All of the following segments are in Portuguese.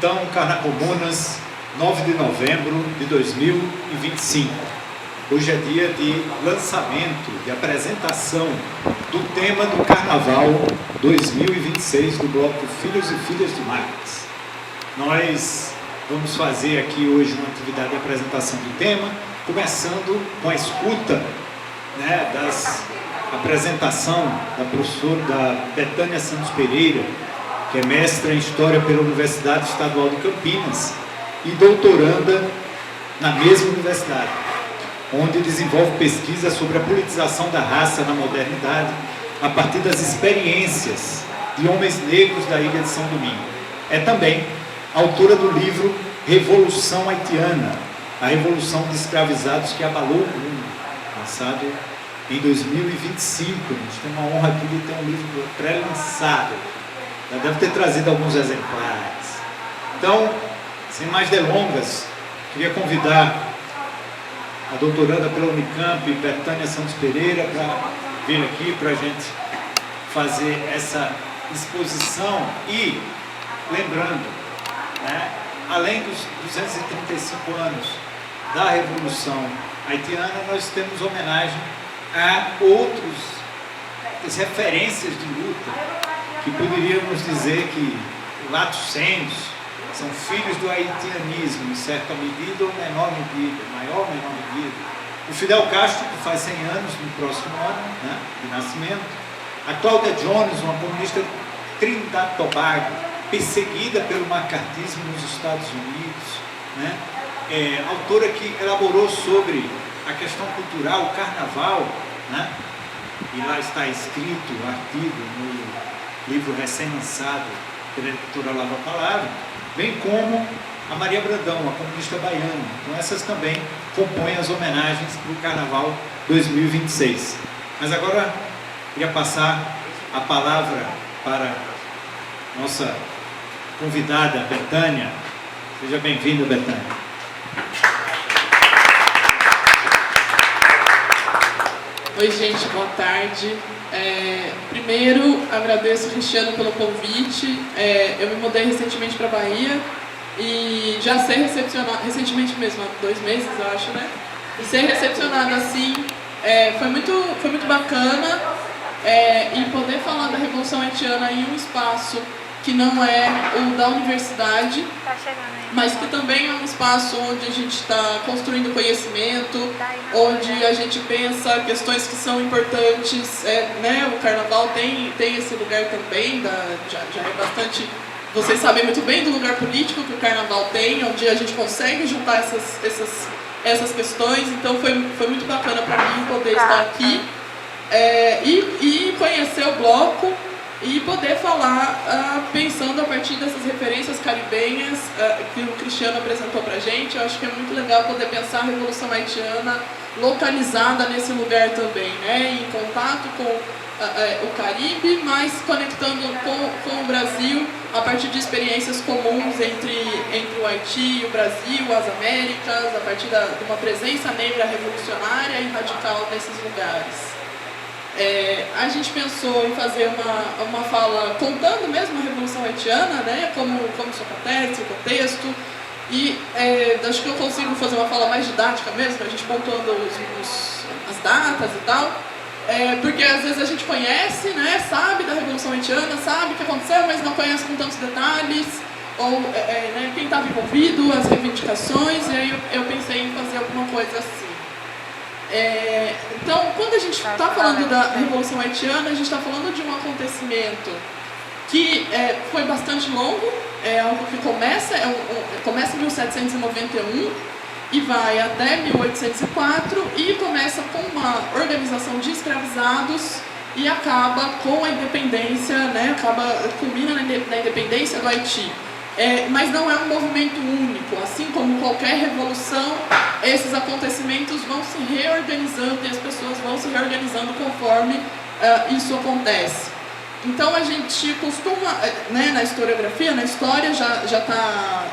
então, Carnacomunas, 9 de novembro de 2025. Hoje é dia de lançamento, de apresentação do tema do Carnaval 2026 do bloco Filhos e Filhas de Marx. Nós vamos fazer aqui hoje uma atividade de apresentação do tema, começando com a escuta, né, das apresentação da professora da Betânia Santos Pereira, que é mestra em História pela Universidade Estadual de Campinas e doutoranda na mesma universidade, onde desenvolve pesquisa sobre a politização da raça na modernidade a partir das experiências de homens negros da ilha de São Domingos. É também autora do livro Revolução Haitiana, a revolução de escravizados que abalou o mundo, lançado em 2025. A gente tem uma honra aqui de ter um livro pré-lançado. Já deve ter trazido alguns exemplares. Então, sem mais delongas, queria convidar a doutoranda pela Unicamp, Betânia Santos Pereira, para vir aqui para a gente fazer essa exposição. E, lembrando, né, além dos 235 anos da Revolução Haitiana, nós temos homenagem a outras referências de luta que poderíamos dizer que lato sensu são filhos do haitianismo, em certa medida ou menor medida, maior ou menor medida. O Fidel Castro, que faz 100 anos no próximo ano, né, de nascimento. A Cláudia Jones, uma comunista Trinidad Tobago, perseguida pelo macartismo nos Estados Unidos, né, autora que elaborou sobre a questão cultural, o carnaval, né, e lá está escrito o artigo no livro recém-lançado pela editora Lava Palavra, bem como a Maria Brandão, a comunista baiana. Então essas também compõem as homenagens para o Carnaval 2026. Mas agora queria passar a palavra para nossa convidada, Betânia. Seja bem-vinda, Betânia. Oi, gente, boa tarde. Primeiro, agradeço ao Cristiano pelo convite. Eu me mudei recentemente para a Bahia e já ser recepcionada, recentemente mesmo, há 2 meses, eu acho, né? E ser recepcionada assim foi muito bacana, e poder falar da Revolução Haitiana em um espaço que não é o da universidade, mas que também é um espaço onde a gente está construindo conhecimento, onde a gente pensa questões que são importantes, né? O Carnaval tem esse lugar também, já é bastante... Vocês sabem muito bem do lugar político que o Carnaval tem, onde a gente consegue juntar essas questões. Então foi muito bacana para mim poder estar aqui e conhecer o bloco e poder falar pensando a partir dessas referências caribenhas que o Cristiano apresentou para a gente. Eu acho que é muito legal poder pensar a Revolução Haitiana localizada nesse lugar também, né? Em contato com o Caribe, mas conectando com o Brasil a partir de experiências comuns entre o Haiti e o Brasil, as Américas, a partir de uma presença negra revolucionária e radical nesses lugares. A gente pensou em fazer uma fala contando mesmo a Revolução Haitiana, né, como isso acontece, o contexto, e acho que eu consigo fazer uma fala mais didática mesmo, a gente pontuando as datas e tal, porque às vezes a gente conhece, né, sabe da Revolução Haitiana, sabe o que aconteceu, mas não conhece com tantos detalhes, ou né, quem estava envolvido, as reivindicações, e aí eu pensei em fazer alguma coisa assim. Então, quando a gente está falando da Revolução Haitiana, a gente está falando de um acontecimento que foi bastante longo, algo que começa em 1791 e vai até 1804 e começa com uma organização de escravizados e acaba com a independência, né, culmina na independência do Haiti. Mas não é um movimento único, assim como qualquer revolução, esses acontecimentos vão se reorganizando e as pessoas vão se reorganizando conforme isso acontece. Então a gente costuma, né, na historiografia, na história, já está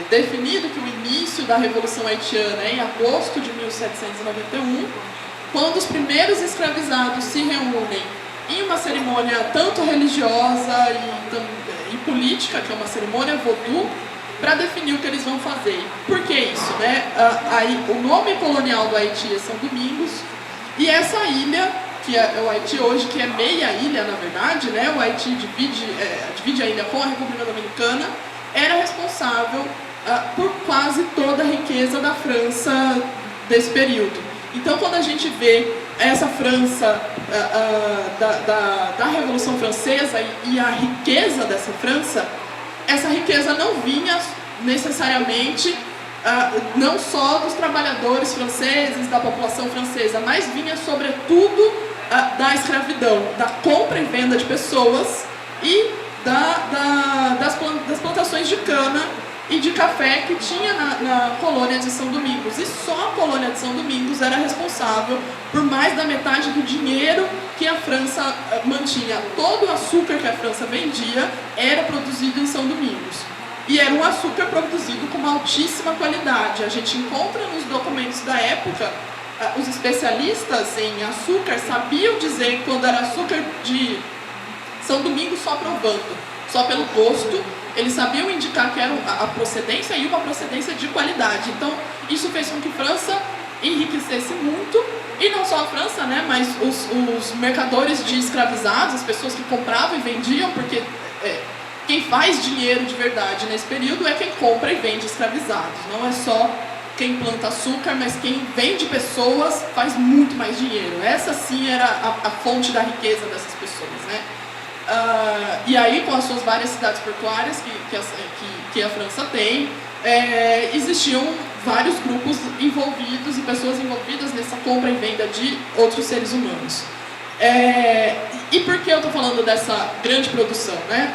definido que o início da Revolução Haitiana é em agosto de 1791, quando os primeiros escravizados se reúnem em uma cerimônia tanto religiosa e política, que é uma cerimônia vodú, para definir o que eles vão fazer. Por que isso, né? Aí, o nome colonial do Haiti é São Domingos, e essa ilha, que é o Haiti hoje, que é meia ilha, na verdade, né? O Haiti divide a ilha com a República Dominicana, era responsável por quase toda a riqueza da França desse período. Então, quando a gente vê essa França da Revolução Francesa e a riqueza dessa França, essa riqueza não vinha necessariamente não só dos trabalhadores franceses, da população francesa, mas vinha sobretudo da escravidão, da compra e venda de pessoas e das plantações de cana e de café que tinha na colônia de São Domingos. E só a colônia de São Domingos era responsável por mais da metade do dinheiro que a França mantinha. Todo o açúcar que a França vendia era produzido em São Domingos. E era um açúcar produzido com uma altíssima qualidade. A gente encontra nos documentos da época, os especialistas em açúcar sabiam dizer quando era açúcar de São Domingos só provando, só pelo gosto. Eles sabiam indicar que era a procedência e uma procedência de qualidade. Então, isso fez com que a França enriquecesse muito, e não só a França, né, mas os mercadores de escravizados, as pessoas que compravam e vendiam, porque quem faz dinheiro de verdade nesse período é quem compra e vende escravizados. Não é só quem planta açúcar, mas quem vende pessoas faz muito mais dinheiro. Essa sim era a fonte da riqueza dessas pessoas, né? E aí, com as suas várias cidades portuárias que a França tem, existiam vários grupos envolvidos e pessoas envolvidas nessa compra e venda de outros seres humanos. E por que eu estou falando dessa grande produção, né?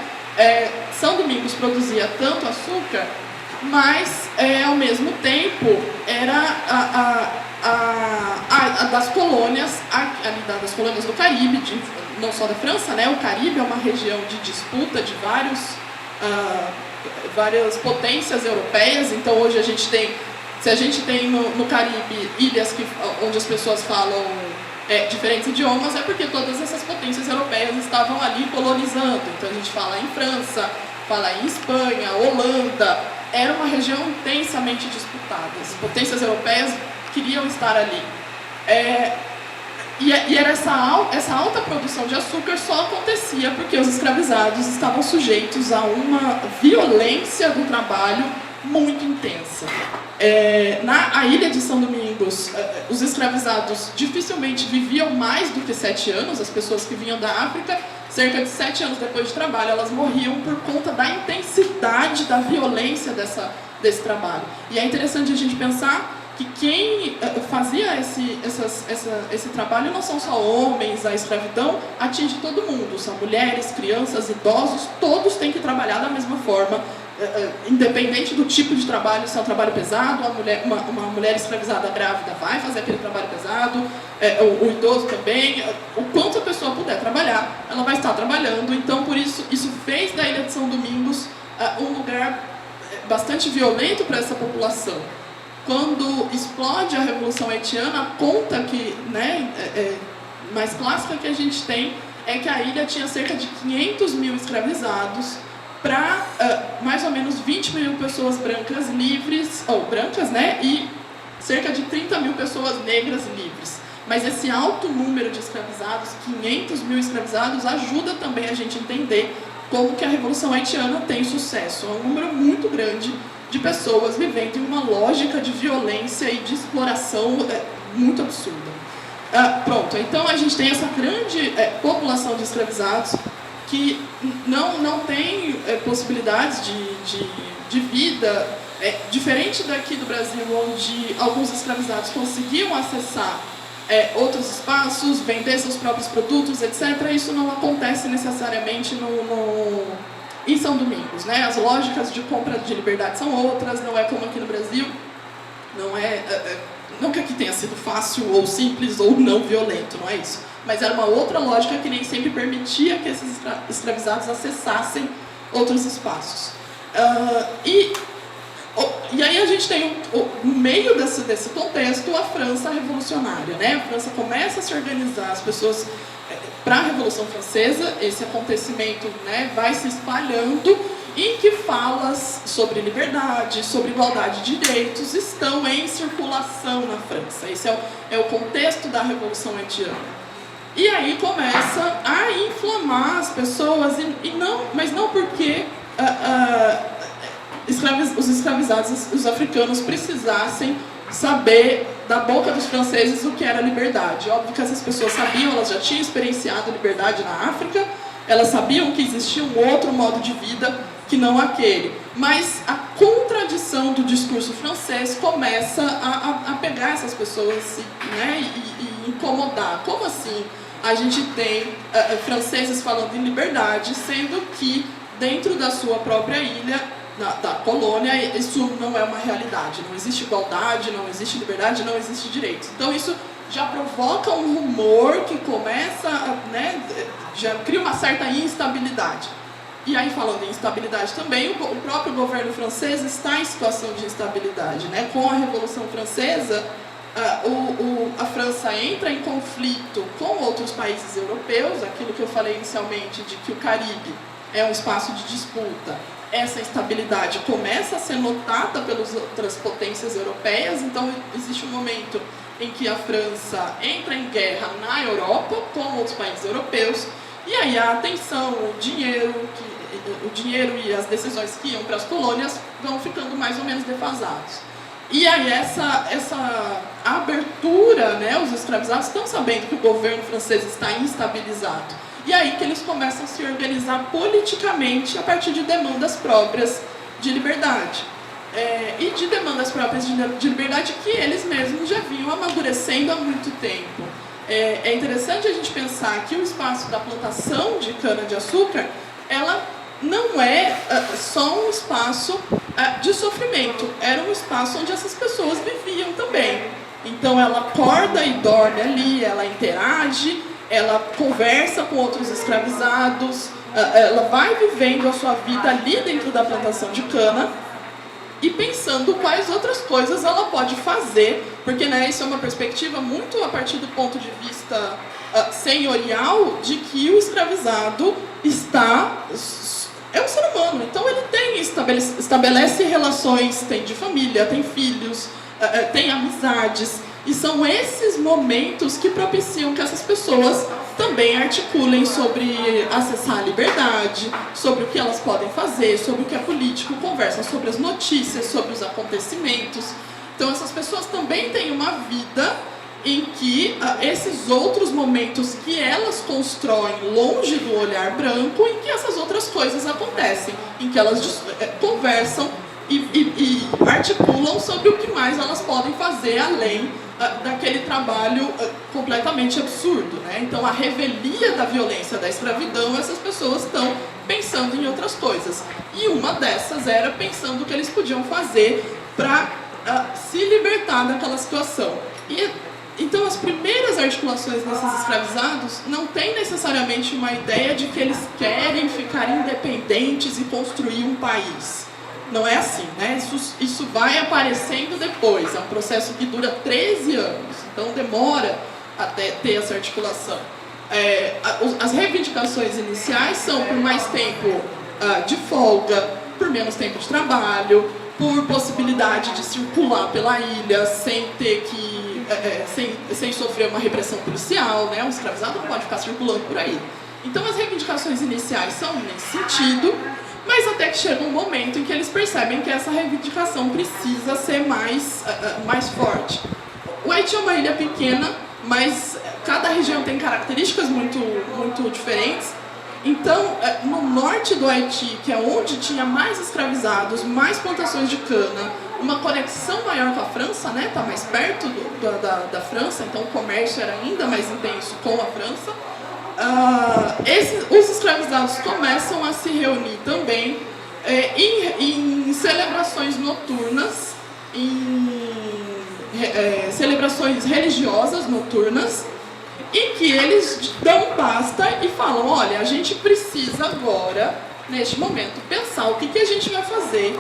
São Domingos produzia tanto açúcar, mas ao mesmo tempo era das colônias, das colônias do Caribe, não só da França, né? O Caribe é uma região de disputa de várias potências europeias. Então hoje se a gente tem no Caribe ilhas onde as pessoas falam diferentes idiomas, é porque todas essas potências europeias estavam ali colonizando. Então a gente fala em França, fala em Espanha, Holanda. Era uma região intensamente disputada. As potências europeias queriam estar ali. E era essa alta produção de açúcar só acontecia porque os escravizados estavam sujeitos a uma violência do trabalho muito intensa. Na ilha de São Domingos, os escravizados dificilmente viviam mais do que 7 anos. As pessoas que vinham da África, cerca de 7 anos depois de trabalho, elas morriam por conta da intensidade, da violência desse trabalho. E é interessante a gente pensar que quem fazia esse trabalho não são só homens. A escravidão atinge todo mundo, são mulheres, crianças, idosos, todos têm que trabalhar da mesma forma, independente do tipo de trabalho. Se é um trabalho pesado, uma mulher escravizada grávida vai fazer aquele trabalho pesado, o idoso também. O quanto a pessoa puder trabalhar, ela vai estar trabalhando. Então, por isso fez da Ilha de São Domingos um lugar bastante violento para essa população. Quando explode a Revolução Haitiana, a conta mais clássica que a gente tem é que a ilha tinha cerca de 500 mil escravizados para mais ou menos 20 mil pessoas brancas livres, né, e cerca de 30 mil pessoas negras livres. Mas esse alto número de escravizados, 500 mil escravizados, ajuda também a gente a entender como que a Revolução Haitiana tem sucesso. É um número muito grande de pessoas vivendo em uma lógica de violência e de exploração muito absurda. Pronto, então a gente tem essa grande população de escravizados que não tem possibilidades de vida, diferente daqui do Brasil, onde alguns escravizados conseguiam acessar outros espaços, vender seus próprios produtos, etc. Isso não acontece necessariamente em São Domingos, né? As lógicas de compra de liberdade são outras, não é como aqui no Brasil, não que aqui tenha sido fácil ou simples ou não violento, não é isso, mas era uma outra lógica que nem sempre permitia que esses escravizados acessassem outros espaços. E aí a gente tem, no meio desse contexto, a França revolucionária, né? A França começa a se organizar, as pessoas para a Revolução Francesa, esse acontecimento, né, vai se espalhando, em que falas sobre liberdade, sobre igualdade de direitos estão em circulação na França. Esse é o contexto da Revolução Haitiana. E aí começa a inflamar as pessoas, mas não porque os escravizados, os africanos, precisassem saber da boca dos franceses o que era liberdade. Óbvio que essas pessoas sabiam, elas já tinham experienciado liberdade na África, elas sabiam que existia um outro modo de vida que não aquele. Mas a contradição do discurso francês começa a pegar essas pessoas, né, e incomodar. Como assim a gente tem franceses falando em liberdade, sendo que dentro da sua própria ilha, da colônia, isso não é uma realidade. Não existe igualdade, não existe liberdade, não existe direitos. Então isso já provoca um rumor que começa, né, já cria uma certa instabilidade. E aí, falando em instabilidade também, o próprio governo francês está em situação de instabilidade, né? Com a Revolução Francesa, a França entra em conflito com outros países europeus, aquilo que eu falei inicialmente de que o Caribe é um espaço de disputa. Essa instabilidade começa a ser notada pelas outras potências europeias, então existe um momento em que a França entra em guerra na Europa com outros países europeus, e aí a atenção, o dinheiro e as decisões que iam para as colônias vão ficando mais ou menos defasados. E aí essa abertura, né, os escravizados estão sabendo que o governo francês está instabilizado. E aí que eles começam a se organizar politicamente a partir de demandas próprias de liberdade. E de demandas próprias de liberdade que eles mesmos já vinham amadurecendo há muito tempo. É interessante a gente pensar que o espaço da plantação de cana-de-açúcar, ela não é só um espaço de sofrimento, era um espaço onde essas pessoas viviam também. Então ela acorda e dorme ali, ela interage, ela conversa com outros escravizados, ela vai vivendo a sua vida ali dentro da plantação de cana e pensando quais outras coisas ela pode fazer, porque, né, isso é uma perspectiva muito a partir do ponto de vista senhorial de que o escravizado é um ser humano, então ele estabelece relações, tem de família, tem filhos, tem amizades, e são esses momentos que propiciam que essas pessoas também articulem sobre acessar a liberdade, sobre o que elas podem fazer, sobre o que é político, conversam sobre as notícias, sobre os acontecimentos. Então essas pessoas também têm uma vida em que esses outros momentos que elas constroem longe do olhar branco, em que essas outras coisas acontecem, em que elas conversam e articulam sobre o que mais elas podem fazer além daquele trabalho completamente absurdo, né? Então, a revelia da violência da escravidão, essas pessoas estão pensando em outras coisas. E uma dessas era pensando o que eles podiam fazer para se libertar daquela situação. Então, as primeiras articulações desses escravizados não têm necessariamente uma ideia de que eles querem ficar independentes e construir um país. Não é assim, né? Isso vai aparecendo depois, é um processo que dura 13 anos, então demora até ter essa articulação. As reivindicações iniciais são por mais tempo de folga, por menos tempo de trabalho, por possibilidade de circular pela ilha sem ter que sem sofrer uma repressão policial, né? Um escravizado não pode ficar circulando por aí. Então as reivindicações iniciais são nesse sentido, mas até que chega um momento em que eles percebem que essa reivindicação precisa ser mais forte. O Haiti é uma ilha pequena, mas cada região tem características muito, muito diferentes. Então, no norte do Haiti, que é onde tinha mais escravizados, mais plantações de cana, uma conexão maior com a França, né? Está mais perto da França, então o comércio era ainda mais intenso com a França. Os escravizados começam a se reunir também em celebrações noturnas, em celebrações religiosas noturnas, e que eles dão basta e falam: olha, a gente precisa agora, neste momento, pensar o que a gente vai fazer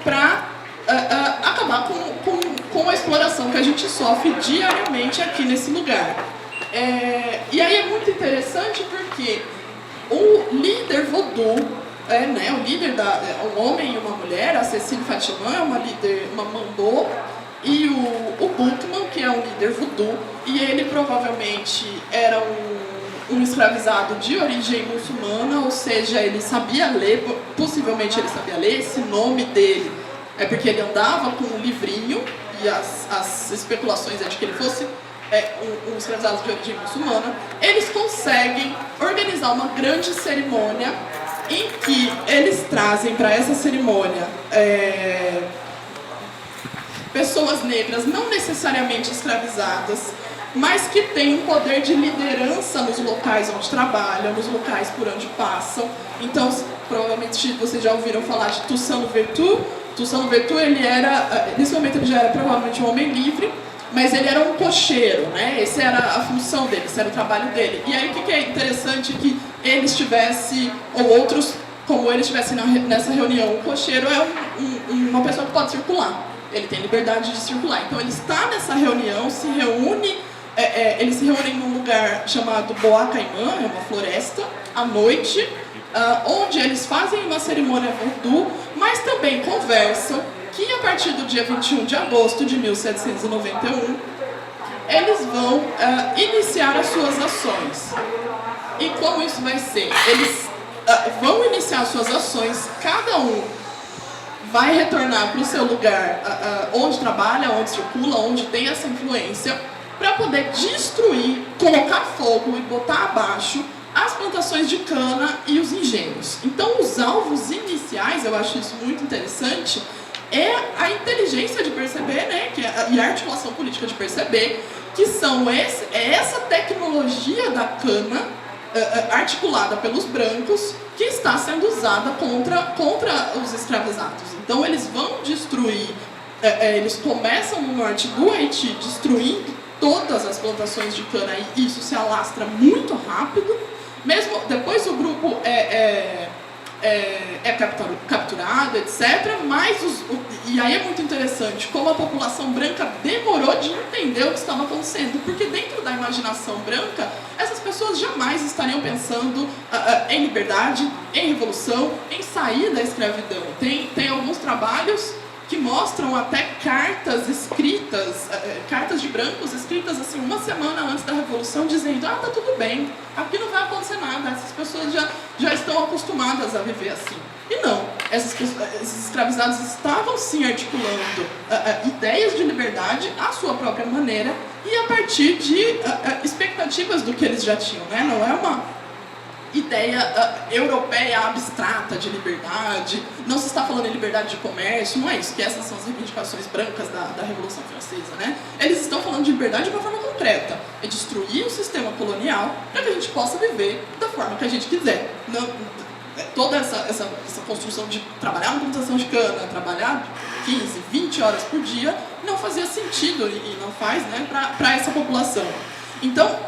para acabar com a exploração que a gente sofre diariamente aqui nesse lugar. E aí é muito interessante porque o líder vodou né, o líder, um homem e uma mulher, a Cecília Fatimã é uma líder, uma mandô, e o Bultmann, que é um líder voodoo, e ele provavelmente era um escravizado de origem muçulmana, ou seja, ele sabia ler, possivelmente ele sabia ler, esse nome dele é porque ele andava com um livrinho, e as especulações é de que ele fosse um escravizado de origem muçulmana. Eles conseguem organizar uma grande cerimônia em que eles trazem para essa cerimônia pessoas negras não necessariamente escravizadas, mas que têm um poder de liderança nos locais onde trabalham, nos locais por onde passam. Então, provavelmente vocês já ouviram falar de Toussaint Louverture. Toussaint Louverture, nesse momento ele já era provavelmente um homem livre, mas ele era um cocheiro, né? Essa era a função dele, esse era o trabalho dele. E aí o que é interessante é que ele estivesse, ou outros como ele estivesse nessa reunião. O cocheiro é uma pessoa que pode circular, ele tem liberdade de circular. Então ele está nessa reunião, eles se reúnem num lugar chamado Boa Caimã, é uma floresta, à noite, onde eles fazem uma cerimônia voodoo, mas também conversam que a partir do dia 21 de agosto de 1791, eles vão iniciar as suas ações. E como isso vai ser? Eles vão iniciar as suas ações, cada um vai retornar para o seu lugar onde trabalha, onde circula, onde tem essa influência, para poder destruir, colocar fogo e botar abaixo as plantações de cana e os engenhos. Então, os alvos iniciais, eu acho isso muito interessante, é a inteligência de perceber, né, e a articulação política de perceber que essa tecnologia da cana articulada pelos brancos que está sendo usada contra os escravizados. Então, eles vão destruir, eles começam no norte do Haiti destruindo todas as plantações de cana e isso se alastra muito rápido. Mesmo depois o grupo é capturado, etc. Mas e aí é muito interessante como a população branca demorou de entender o que estava acontecendo, porque dentro da imaginação branca, essas pessoas jamais estariam pensando em liberdade, em revolução, em sair da escravidão. Tem alguns trabalhos que mostram até cartas escritas, cartas de brancos escritas assim uma semana antes da Revolução, dizendo: tá tudo bem, aqui não vai acontecer nada, essas pessoas já estão acostumadas a viver assim. E não, esses escravizados estavam sim articulando ideias de liberdade à sua própria maneira e a partir de expectativas do que eles já tinham, né? Não é uma ideia europeia abstrata de liberdade, não se está falando em liberdade de comércio, não é isso, que essas são as reivindicações brancas da Revolução Francesa, né? Eles estão falando de liberdade de uma forma concreta, é destruir o sistema colonial para que a gente possa viver da forma que a gente quiser. Não, toda essa construção de trabalhar na plantação de cana, trabalhar 15, 20 horas por dia, não fazia sentido e não faz, né, para essa população. Então,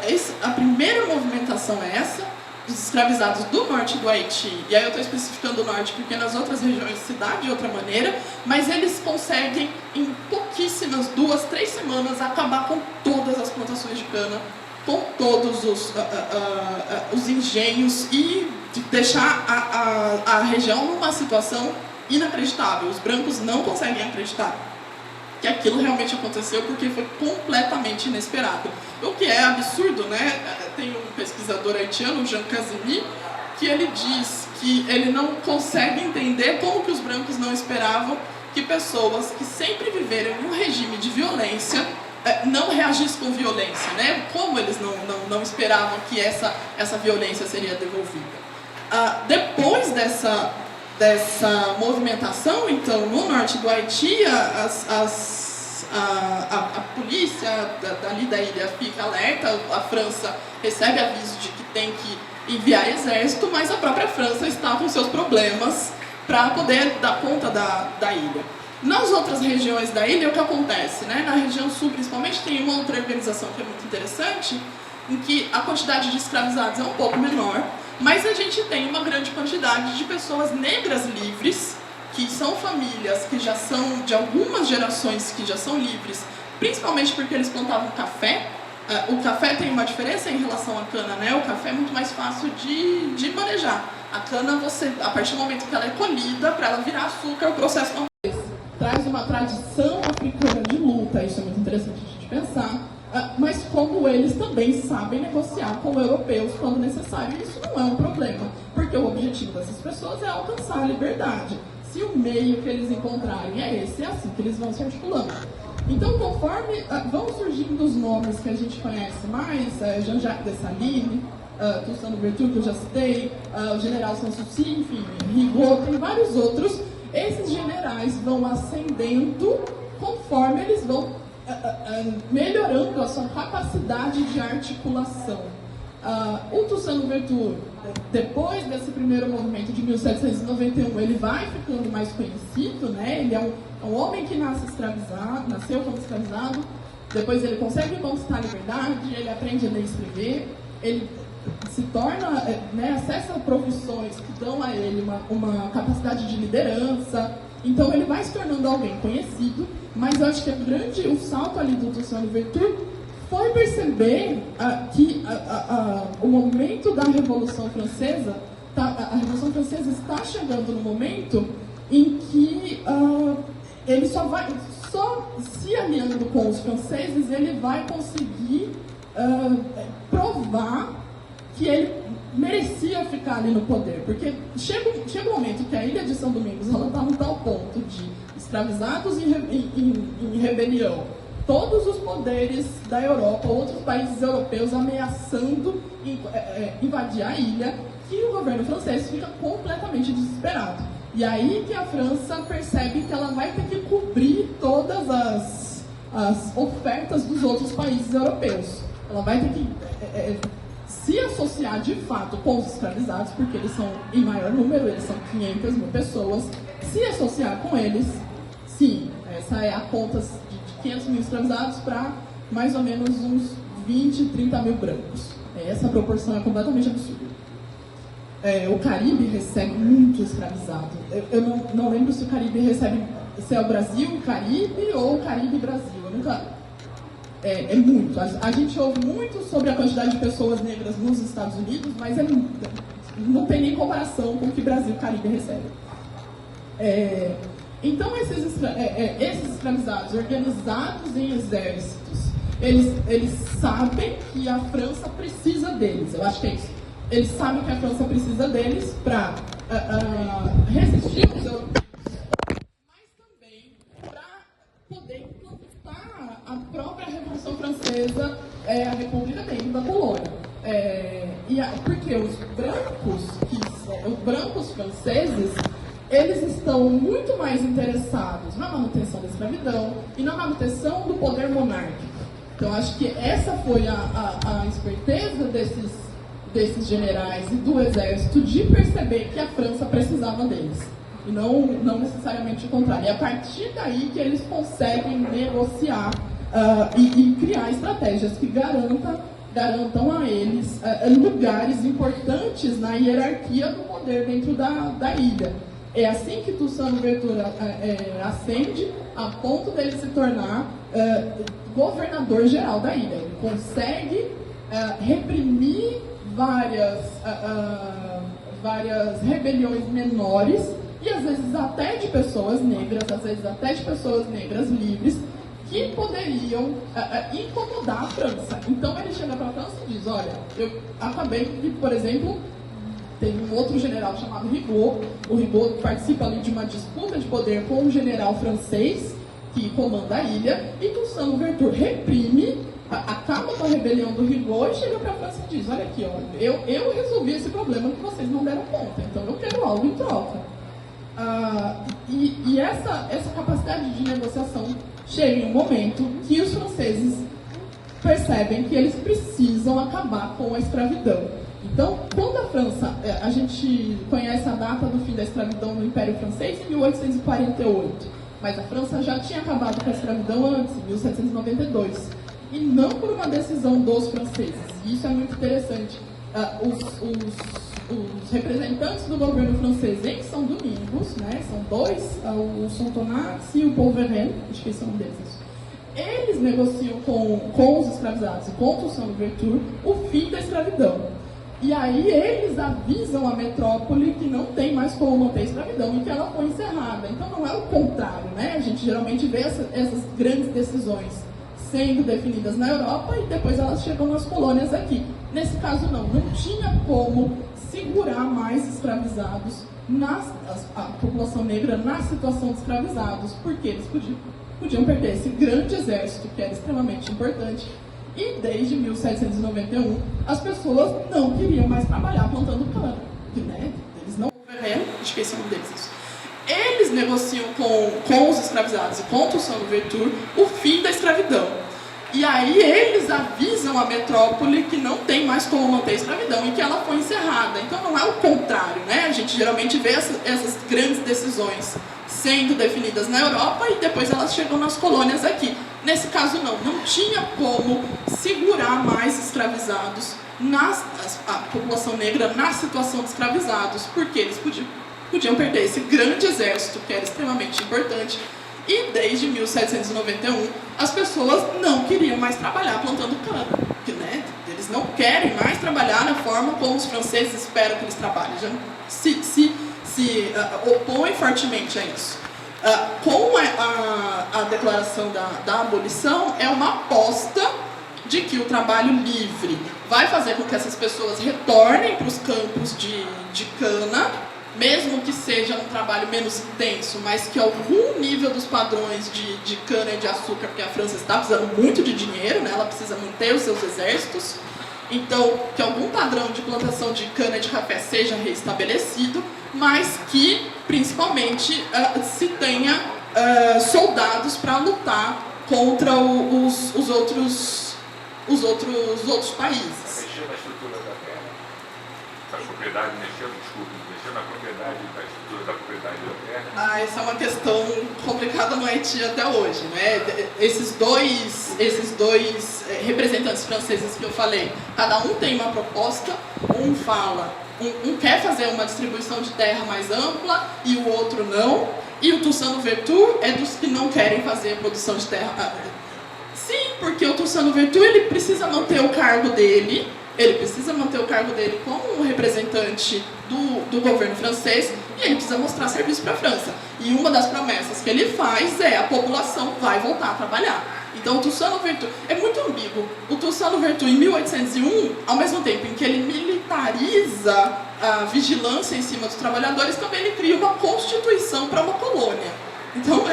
a primeira movimentação é essa, dos escravizados do norte do Haiti, e aí eu estou especificando o norte porque nas outras regiões se dá de outra maneira, mas eles conseguem em pouquíssimas 2, 3 semanas acabar com todas as plantações de cana, com todos os engenhos e deixar a região numa situação inacreditável. Os brancos não conseguem acreditar que aquilo realmente aconteceu porque foi completamente inesperado. O que é absurdo, né? Tem um pesquisador haitiano, o Jean Casimir, que ele diz que ele não consegue entender como que os brancos não esperavam que pessoas que sempre viveram em um regime de violência não reagissem com violência, né? Como eles não esperavam que essa violência seria devolvida. Depois dessa movimentação, então, no norte do Haiti, a polícia dali da ilha fica alerta, a França recebe aviso de que tem que enviar exército, mas a própria França está com seus problemas para poder dar conta da ilha. Nas outras regiões da ilha, o que acontece? Né? Na região sul, principalmente, tem uma outra organização que é muito interessante, em que a quantidade de escravizados é um pouco menor, mas a gente tem uma grande quantidade de pessoas negras livres, que são famílias que já são de algumas gerações que já são livres, principalmente porque eles plantavam café, O café tem uma diferença em relação à cana, né? O café é muito mais fácil de manejar. A cana, a partir do momento que ela é colhida, para ela virar açúcar, o processo não traz uma tradição africana de luta, isso é muito interessante a gente pensar, mas como eles também sabem negociar com europeus quando necessário, isso não é um problema, porque o objetivo dessas pessoas é alcançar a liberdade. Se o meio que eles encontrarem é esse, é assim que eles vão se articulando. Então, conforme vão surgindo os nomes que a gente conhece mais, Jean-Jacques Dessalines, Toussaint Louverture, que eu já citei, o general Sanssouci, enfim, Rigaud, tem vários outros. Esses generais vão ascendendo conforme eles vão melhorando a sua capacidade de articulação. O Toussaint Louverture, depois desse primeiro movimento de 1791, ele vai ficando mais conhecido, né? Ele é um homem que nasceu como escravizado, depois ele consegue conquistar a liberdade, ele aprende a ler e escrever, ele se torna, né, acessa profissões que dão a ele uma capacidade de liderança. Então ele vai se tornando alguém conhecido, mas eu acho que o salto ali do Toussaint Louverture foi perceber que o momento da Revolução Francesa, a Revolução Francesa está chegando no momento em que ele só se aliando com os franceses, ele vai conseguir provar que ele merecia ficar ali no poder, porque chega um momento que a ilha de São Domingos está num tal ponto de escravizados em rebelião, todos os poderes da Europa, outros países europeus ameaçando invadir a ilha, que o governo francês fica completamente desesperado. E aí que a França percebe que ela vai ter que cobrir todas as ofertas dos outros países europeus. Ela vai ter que se associar de fato com os escravizados, porque eles são em maior número, eles são 500 mil pessoas, se associar com eles, sim, essa é a conta de 500 mil escravizados para mais ou menos uns 20, 30 mil brancos. Essa proporção é completamente absurda. O Caribe recebe muito escravizado. Eu não lembro se o Caribe recebe, se é o Brasil, o Caribe ou o Caribe Brasil. Eu nunca... É muito. A gente ouve muito sobre a quantidade de pessoas negras nos Estados Unidos, mas não tem nem comparação com o que o Brasil e o Caribe recebe. Então, esses escravizados organizados em exércitos, eles sabem que a França precisa deles. Eu acho que é isso. Eles sabem que a França precisa deles para resistir aos europeus, mas também para poder implantar a própria Revolução Francesa, a República dentro da colônia. Porque os brancos franceses, eles estão muito mais interessados na manutenção da escravidão e na manutenção do poder monárquico. Então, acho que essa foi a esperteza desses generais e do exército de perceber que a França precisava deles. E não necessariamente o contrário. É a partir daí que eles conseguem negociar e criar estratégias que garantam a eles lugares importantes na hierarquia do poder dentro da ilha. É assim que Toussaint Louverture ascende a ponto dele se tornar governador geral da ilha. Ele consegue reprimir várias rebeliões menores e às vezes até de pessoas negras, às vezes até de pessoas negras livres, que poderiam incomodar a França. Então ele chega para a França e diz: olha, eu acabei de, por exemplo, tem um outro general chamado Rigaud. O Rigaud participa ali de uma disputa de poder com um general francês que comanda a ilha, e Toussaint Louverture reprime, acaba com a rebelião do Rigaud e chega para a França e diz: olha aqui, ó, eu resolvi esse problema que vocês não deram conta, então eu quero algo em troca. E essa capacidade de negociação chega em um momento que os franceses percebem que eles precisam acabar com a escravidão. Então, quando a França, a gente conhece a data do fim da escravidão no Império Francês em 1848, mas a França já tinha acabado com a escravidão antes, em 1792, e não por uma decisão dos franceses. E isso é muito interessante. Os representantes do governo francês em São Domingos, né, são dois, o Sonthonax e o Paul Verlaine, acho que são deles. eles negociam com os escravizados e com Toussaint Louverture o fim da escravidão. E aí eles avisam a metrópole que não tem mais como manter a escravidão e que ela foi encerrada. Então não é o contrário, né? A gente geralmente vê essas grandes decisões sendo definidas na Europa e depois elas chegam nas colônias aqui. Nesse caso não tinha como segurar mais escravizados, a população negra na situação de escravizados, porque eles podiam perder esse grande exército que era extremamente importante. E desde 1791, as pessoas não queriam mais trabalhar plantando cana. Né? Eles não... Acho que esse é o nome deles, isso. Eles negociam com os escravizados e com Toussaint Louverture o fim da escravidão. E aí eles avisam a metrópole que não tem mais como manter a escravidão e que ela foi encerrada. Então não é o contrário, né? A gente geralmente vê essas grandes decisões sendo definidas na Europa e depois elas chegam nas colônias aqui. Nesse caso não tinha como segurar mais escravizados, a população negra na situação de escravizados, porque eles podiam perder esse grande exército que era extremamente importante. E desde 1791, as pessoas não queriam mais trabalhar plantando cana. Né? Eles não querem mais trabalhar da forma como os franceses esperam que eles trabalhem. Já se opõem fortemente a isso. Com a declaração da abolição, é uma aposta de que o trabalho livre vai fazer com que essas pessoas retornem para os campos de cana, mesmo que seja um trabalho menos intenso, mas que algum nível dos padrões de cana e de açúcar, porque a França está precisando muito de dinheiro, né? Ela precisa manter os seus exércitos, então que algum padrão de plantação de cana e de café seja reestabelecido, mas que principalmente se tenha soldados para lutar contra os outros países. Mexer na estrutura da terra, da propriedade, mexer na propriedade, da estrutura da propriedade da terra. Essa é uma questão complicada no Haiti até hoje, né? Esses dois representantes franceses que eu falei, cada um tem uma proposta, um quer fazer uma distribuição de terra mais ampla e o outro não, e o Toussaint Louverture é dos que não querem fazer produção de terra. Sim, porque o Toussaint Louverture ele precisa manter o cargo dele, como um representante do governo francês, e ele precisa mostrar serviço para a França. E uma das promessas que ele faz é a população vai voltar a trabalhar. Então o Toussaint Louverture é muito ambíguo. O Toussaint Louverture, em 1801, ao mesmo tempo em que ele militariza a vigilância em cima dos trabalhadores, também ele cria uma constituição para uma colônia. Então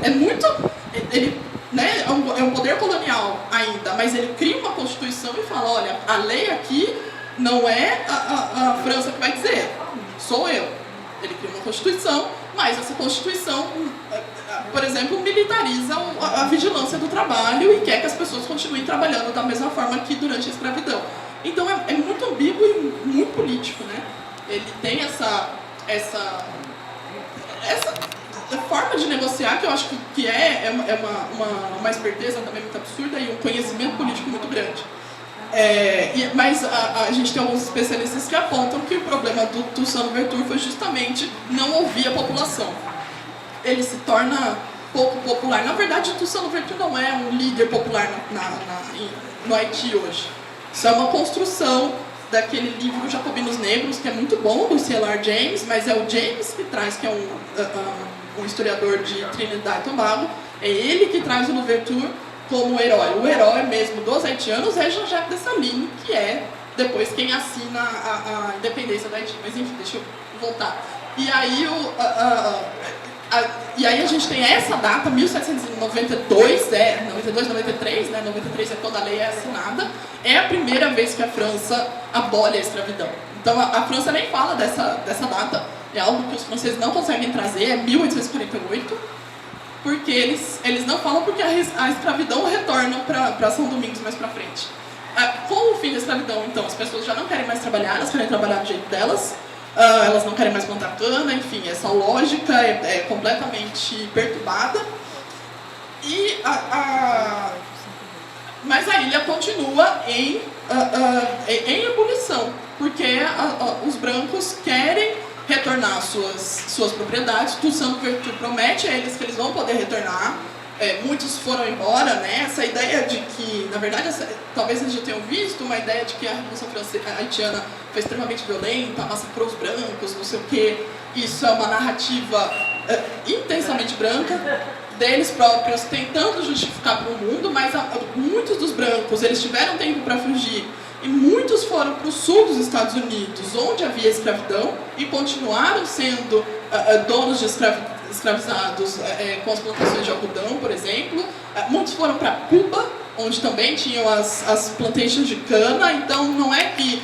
é muito... Né, é um poder colonial ainda, mas ele cria uma constituição e fala, olha, a lei aqui não é a França que vai dizer, sou eu. Ele cria uma constituição, mas essa constituição, por exemplo, militariza a vigilância do trabalho e quer que as pessoas continuem trabalhando da mesma forma que durante a escravidão. Então é muito ambíguo e muito político, né? Ele tem essa forma de negociar que eu acho que é uma esperteza também muito absurda e um conhecimento político muito grande. Mas a gente tem alguns especialistas que apontam que o problema do Toussaint Louverture foi justamente não ouvir a população. Ele se torna pouco popular. Na verdade, o Toussaint Louverture não é um líder popular no Haiti hoje. Isso é uma construção daquele livro Jacobinos Negros, que é muito bom, do C.L.R. James, mas é o James que traz, que é um historiador de Trinidad e Tobago, é ele que traz o Louverture como herói. O herói mesmo dos haitianos é Jean-Jacques Dessalines, que é depois quem assina a independência da Haiti. Mas enfim, deixa eu voltar. E aí, a gente tem essa data, 1792, 92, 93, né? 93 é quando a lei é assinada, é a primeira vez que a França abole a escravidão. Então a França nem fala dessa data, é algo que os franceses não conseguem trazer, é 1848, porque eles não falam porque a escravidão retorna para São Domingos mais para frente. Com o fim da escravidão, então, as pessoas já não querem mais trabalhar, elas querem trabalhar do jeito delas, elas não querem mais plantar cana, enfim, essa lógica é completamente perturbada. Mas a ilha continua em ebulição, porque os brancos querem retornar suas propriedades. Toussaint Louverture promete a eles que eles vão poder retornar. muitos foram embora, né? Essa ideia de que, na verdade, talvez vocês já tenham visto, uma ideia de que a Revolução Haitiana foi extremamente violenta, massacrou os brancos, não sei o quê. Isso é uma narrativa intensamente branca, deles próprios tentando justificar para o mundo, mas muitos dos brancos, eles tiveram tempo para fugir. E muitos foram para o sul dos Estados Unidos, onde havia escravidão, e continuaram sendo donos de escravizados com as plantações de algodão, por exemplo. Muitos foram para Cuba, onde também tinham as plantations de cana. Então, não é que...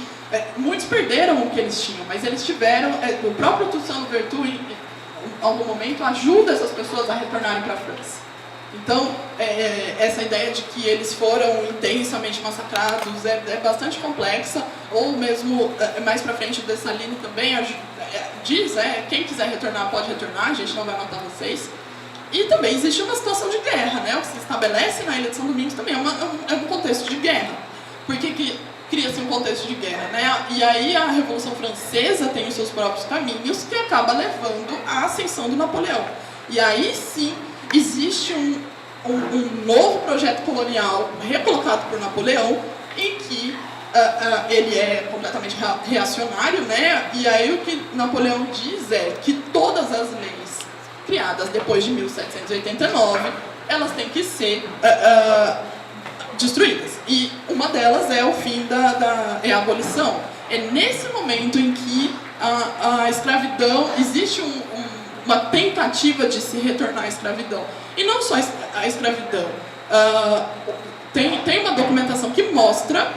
muitos perderam o que eles tinham, mas eles tiveram... o próprio Toussaint Louverture, em algum momento, ajuda essas pessoas a retornarem para a França. Então, essa ideia de que eles foram intensamente massacrados é bastante complexa, ou mesmo, mais para frente, o Dessalines também diz, quem quiser retornar pode retornar, a gente não vai matar vocês. E também existe uma situação de guerra, né? O que se estabelece na Ilha de São Domingos também é um contexto de guerra. Por que cria-se um contexto de guerra, né? E aí a Revolução Francesa tem os seus próprios caminhos, que acaba levando à ascensão do Napoleão. E aí sim, existe um novo projeto colonial recolocado por Napoleão, em que ele é completamente reacionário, né? E aí o que Napoleão diz é que todas as leis criadas depois de 1789, elas têm que ser destruídas. E uma delas é o fim é a abolição. É nesse momento em que a escravidão, existe uma tentativa de se retornar à escravidão. E não só a escravidão. Tem uma documentação que mostra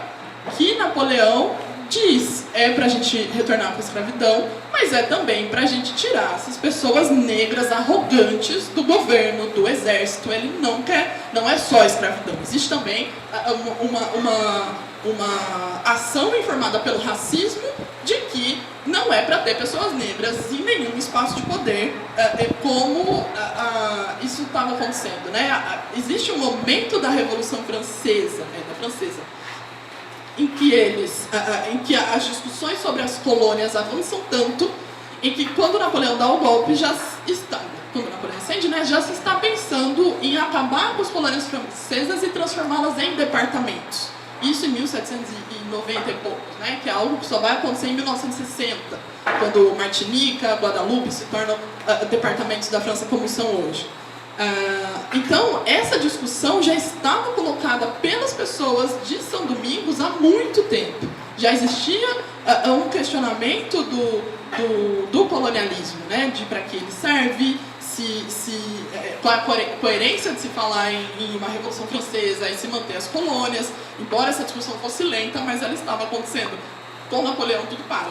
que Napoleão diz para a gente retornar para a escravidão, mas é também para a gente tirar essas pessoas negras arrogantes do governo, do exército. Ele não quer, não é só a escravidão. Existe também uma ação informada pelo racismo de que não é para ter pessoas negras em nenhum espaço de poder, como isso estava acontecendo, né? Existe um momento da Revolução Francesa, em que as discussões sobre as colônias avançam tanto, em que quando Napoleão dá o golpe, quando Napoleão ascende, né, já se está pensando em acabar com as colônias francesas e transformá-las em departamentos. Isso em 1790 e poucos, né, que é algo que só vai acontecer em 1960, quando Martinica, Guadalupe se tornam departamentos da França como são hoje. Então, essa discussão já estava colocada pelas pessoas de São Domingos há muito tempo. Já existia um questionamento do colonialismo, né, de para que ele serve, qual a coerência de se falar em uma Revolução Francesa e se manter as colônias. Embora essa discussão fosse lenta, mas ela estava acontecendo. Com Napoleão tudo para.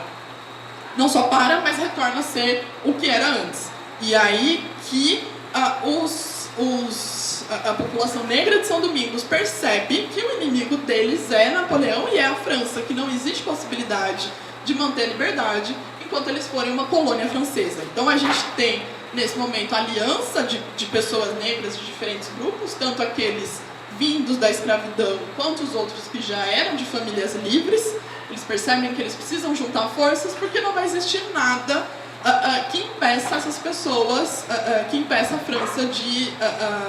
Não só para, mas retorna a ser o que era antes. E aí que a população negra de São Domingos percebe que o inimigo deles é Napoleão e é a França, que não existe possibilidade de manter a liberdade enquanto eles forem uma colônia francesa. Então a gente tem, nesse momento, a aliança de pessoas negras de diferentes grupos, tanto aqueles vindos da escravidão quanto os outros que já eram de famílias livres. Eles percebem que eles precisam juntar forças porque não vai existir nada que impeça essas pessoas, que impeça a França de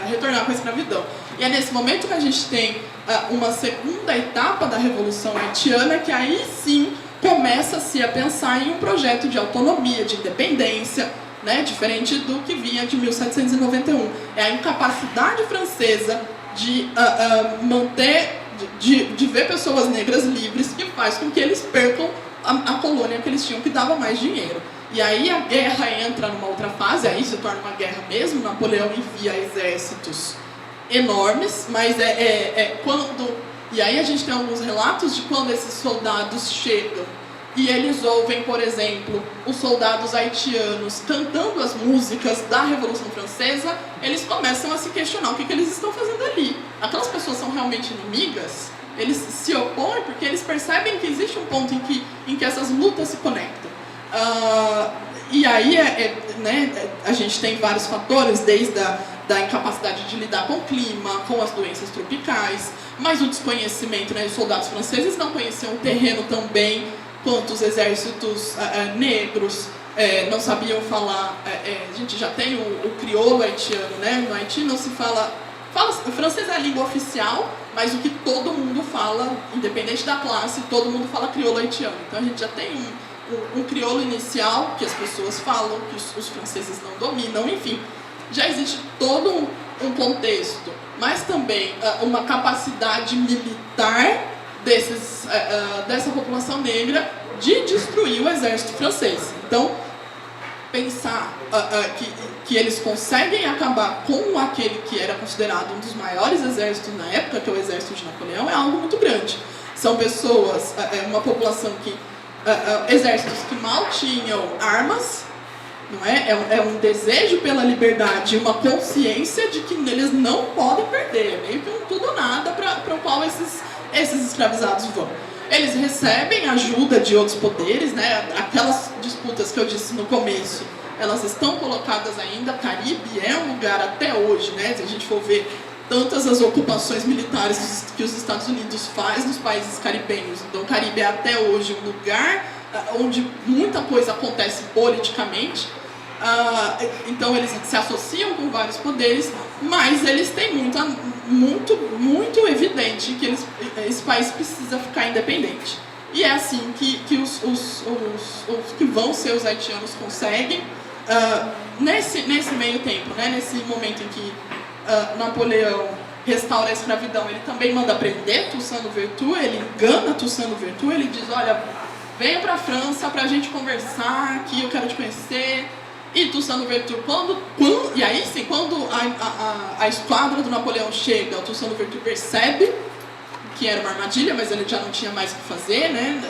retornar com a escravidão. E é nesse momento que a gente tem uma segunda etapa da Revolução Haitiana, que aí sim começa-se a pensar em um projeto de autonomia, de independência, né, diferente do que vinha de 1791. É a incapacidade francesa de manter, de ver pessoas negras livres, que faz com que eles percam a colônia que eles tinham, que dava mais dinheiro. E aí a guerra entra numa outra fase, aí se torna uma guerra mesmo. Napoleão envia exércitos enormes, mas quando... E aí a gente tem alguns relatos de quando esses soldados chegam e eles ouvem, por exemplo, os soldados haitianos cantando as músicas da Revolução Francesa, eles começam a se questionar o que eles estão fazendo ali. Aquelas pessoas são realmente inimigas? Eles se opõem porque eles percebem que existe um ponto em que essas lutas se conectam. E aí né, a gente tem vários fatores, desde da incapacidade de lidar com o clima, com as doenças tropicais, mas o desconhecimento, né, os soldados franceses não conheciam o terreno tão bem quantos exércitos negros não sabiam falar. A gente já tem o crioulo haitiano, né? No Haiti não se fala... O francês é a língua oficial, mas o que todo mundo fala, independente da classe, todo mundo fala crioulo haitiano. Então a gente já tem um crioulo inicial que as pessoas falam, que os franceses não dominam, enfim. Já existe todo um contexto, mas também uma capacidade militar dessa população negra de destruir o exército francês. Então, pensar que eles conseguem acabar com aquele que era considerado um dos maiores exércitos na época, que é o exército de Napoleão, é algo muito grande. São pessoas, uma população que... exércitos que mal tinham armas, não é? É um desejo pela liberdade, uma consciência de que eles não podem perder, meio que um tudo ou nada para o qual esses escravizados vão. Eles recebem ajuda de outros poderes, né? Aquelas disputas que eu disse no começo, elas estão colocadas ainda. Caribe é um lugar até hoje, né? Se a gente for ver tantas as ocupações militares que os Estados Unidos faz nos países caribenhos. Então, o Caribe é até hoje um lugar onde muita coisa acontece politicamente. Então, eles se associam com vários poderes, mas eles têm muito evidente que esse país precisa ficar independente. E é assim que os que vão ser os haitianos conseguem. Nesse meio tempo, né, nesse momento em que Napoleão restaura a escravidão, ele também manda prender Toussaint Louverture, ele engana Toussaint Louverture, ele diz, olha, venha para a França para a gente conversar aqui, eu quero te conhecer. E Toussaint Louverture, quando a esquadra do Napoleão chega, o Toussaint Louverture percebe que era uma armadilha, mas ele já não tinha mais o que fazer, né?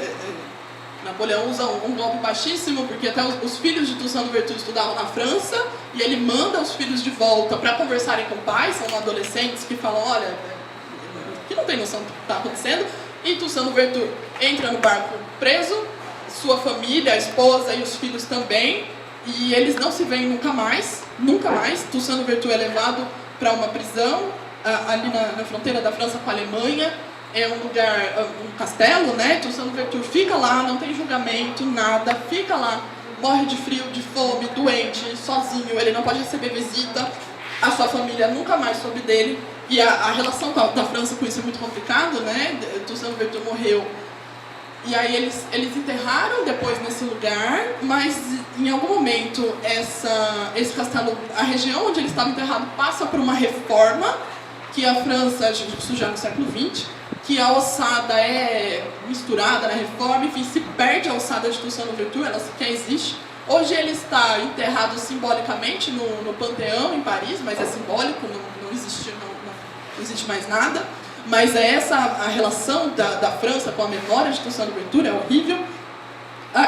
Napoleão usa um golpe baixíssimo, porque até os filhos de Toussaint Louverture estudavam na França, e ele manda os filhos de volta para conversarem com o pai, são adolescentes que falam, olha, que não tem noção do que está acontecendo, e Toussaint Louverture entra no barco preso, sua família, a esposa e os filhos também, e eles não se veem nunca mais. Toussaint Louverture é levado para uma prisão, ali na fronteira da França com a Alemanha, é um lugar, um castelo, né? Toussaint Louverture fica lá, não tem julgamento, nada, fica lá, morre de frio, de fome, doente, sozinho, ele não pode receber visita, a sua família nunca mais soube dele, e a relação da França com isso é muito complicado, né? Toussaint Louverture morreu, e aí eles enterraram depois nesse lugar, mas em algum momento esse castelo, a região onde ele estava enterrado passa por uma reforma, que a França, isso já no século XX, que a ossada é misturada na reforma, enfim, se perde a ossada de Toussaint Louverture, ela sequer existe. Hoje ele está enterrado simbolicamente no Panteão, em Paris, mas é simbólico, não existe mais nada. Mas é essa a relação da França com a memória de Toussaint Louverture, é horrível.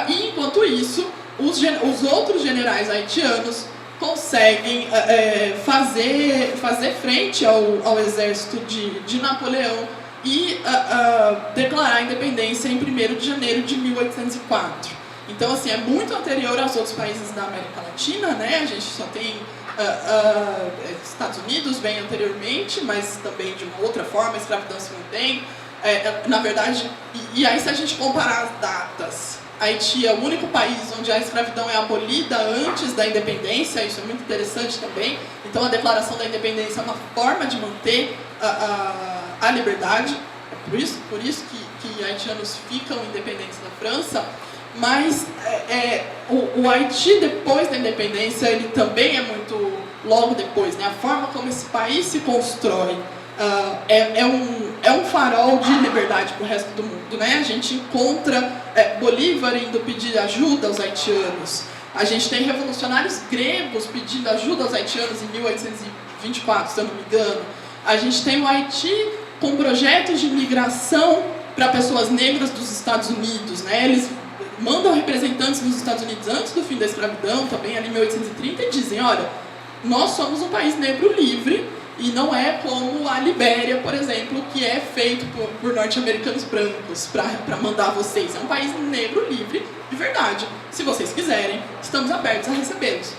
E enquanto isso, os outros generais haitianos conseguem fazer frente ao exército de Napoleão e declarar a independência em 1º de janeiro de 1804. Então, assim, é muito anterior aos outros países da América Latina, né? A gente só tem Estados Unidos vem anteriormente, mas também de uma outra forma, a escravidão se mantém. Na verdade, e aí se a gente comparar as datas, Haiti é o único país onde a escravidão é abolida antes da independência, isso é muito interessante também. Então a declaração da independência é uma forma de manter a liberdade, é por isso que haitianos ficam independentes da França. Mas o Haiti, depois da independência, ele também é muito logo depois, né? A forma como esse país se constrói é um farol de liberdade para o resto do mundo, né? A gente encontra Bolívar indo pedir ajuda aos haitianos. A gente tem revolucionários gregos pedindo ajuda aos haitianos em 1824, se eu não me engano. A gente tem o Haiti com projetos de imigração para pessoas negras dos Estados Unidos, né? Eles mandam representantes nos Estados Unidos antes do fim da escravidão, também ali em 1830, e dizem, olha, nós somos um país negro livre, e não é como a Libéria, por exemplo, que é feito por norte-americanos brancos para mandar vocês. É um país negro livre, de verdade. Se vocês quiserem, estamos abertos a recebê-los.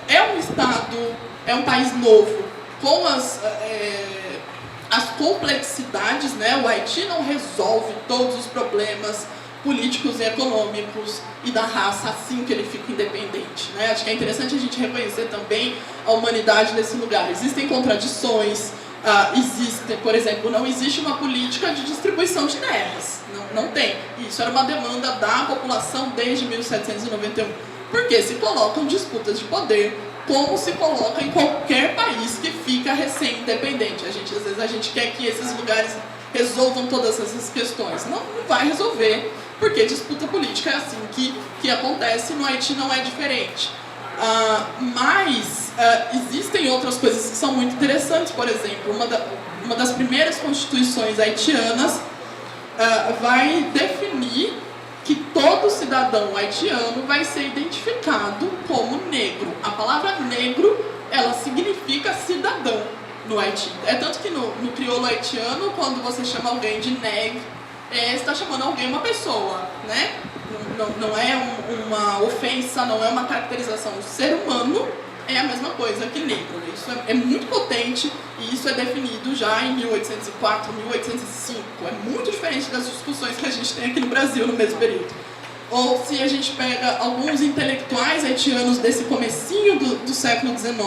É um estado, é um país novo, com as complexidades, né? O Haiti não resolve todos os problemas políticos e econômicos e da raça assim que ele fica independente, né? Acho que é interessante a gente reconhecer também a humanidade desse lugar. Existem contradições, por exemplo, não existe uma política de distribuição de terras, não tem. Isso era uma demanda da população desde 1791, porque se colocam disputas de poder como se coloca em qualquer país que fica recém-independente. Às vezes a gente quer que esses lugares resolvam todas essas questões. Não vai resolver, porque disputa política é assim que acontece, no Haiti não é diferente. Mas existem outras coisas que são muito interessantes. Por exemplo, uma das primeiras constituições haitianas vai definir que todo cidadão haitiano vai ser identificado como negro. A palavra negro, ela significa cidadão no Haiti. É tanto que no crioulo haitiano, quando você chama alguém de neg, você está chamando alguém uma pessoa, né? Não é uma ofensa, não é uma caracterização. O ser humano é a mesma coisa que negro. Isso é muito potente e isso é definido já em 1804, 1805. É muito diferente das discussões que a gente tem aqui no Brasil no mesmo período. Ou se a gente pega alguns intelectuais haitianos desse comecinho do século XIX.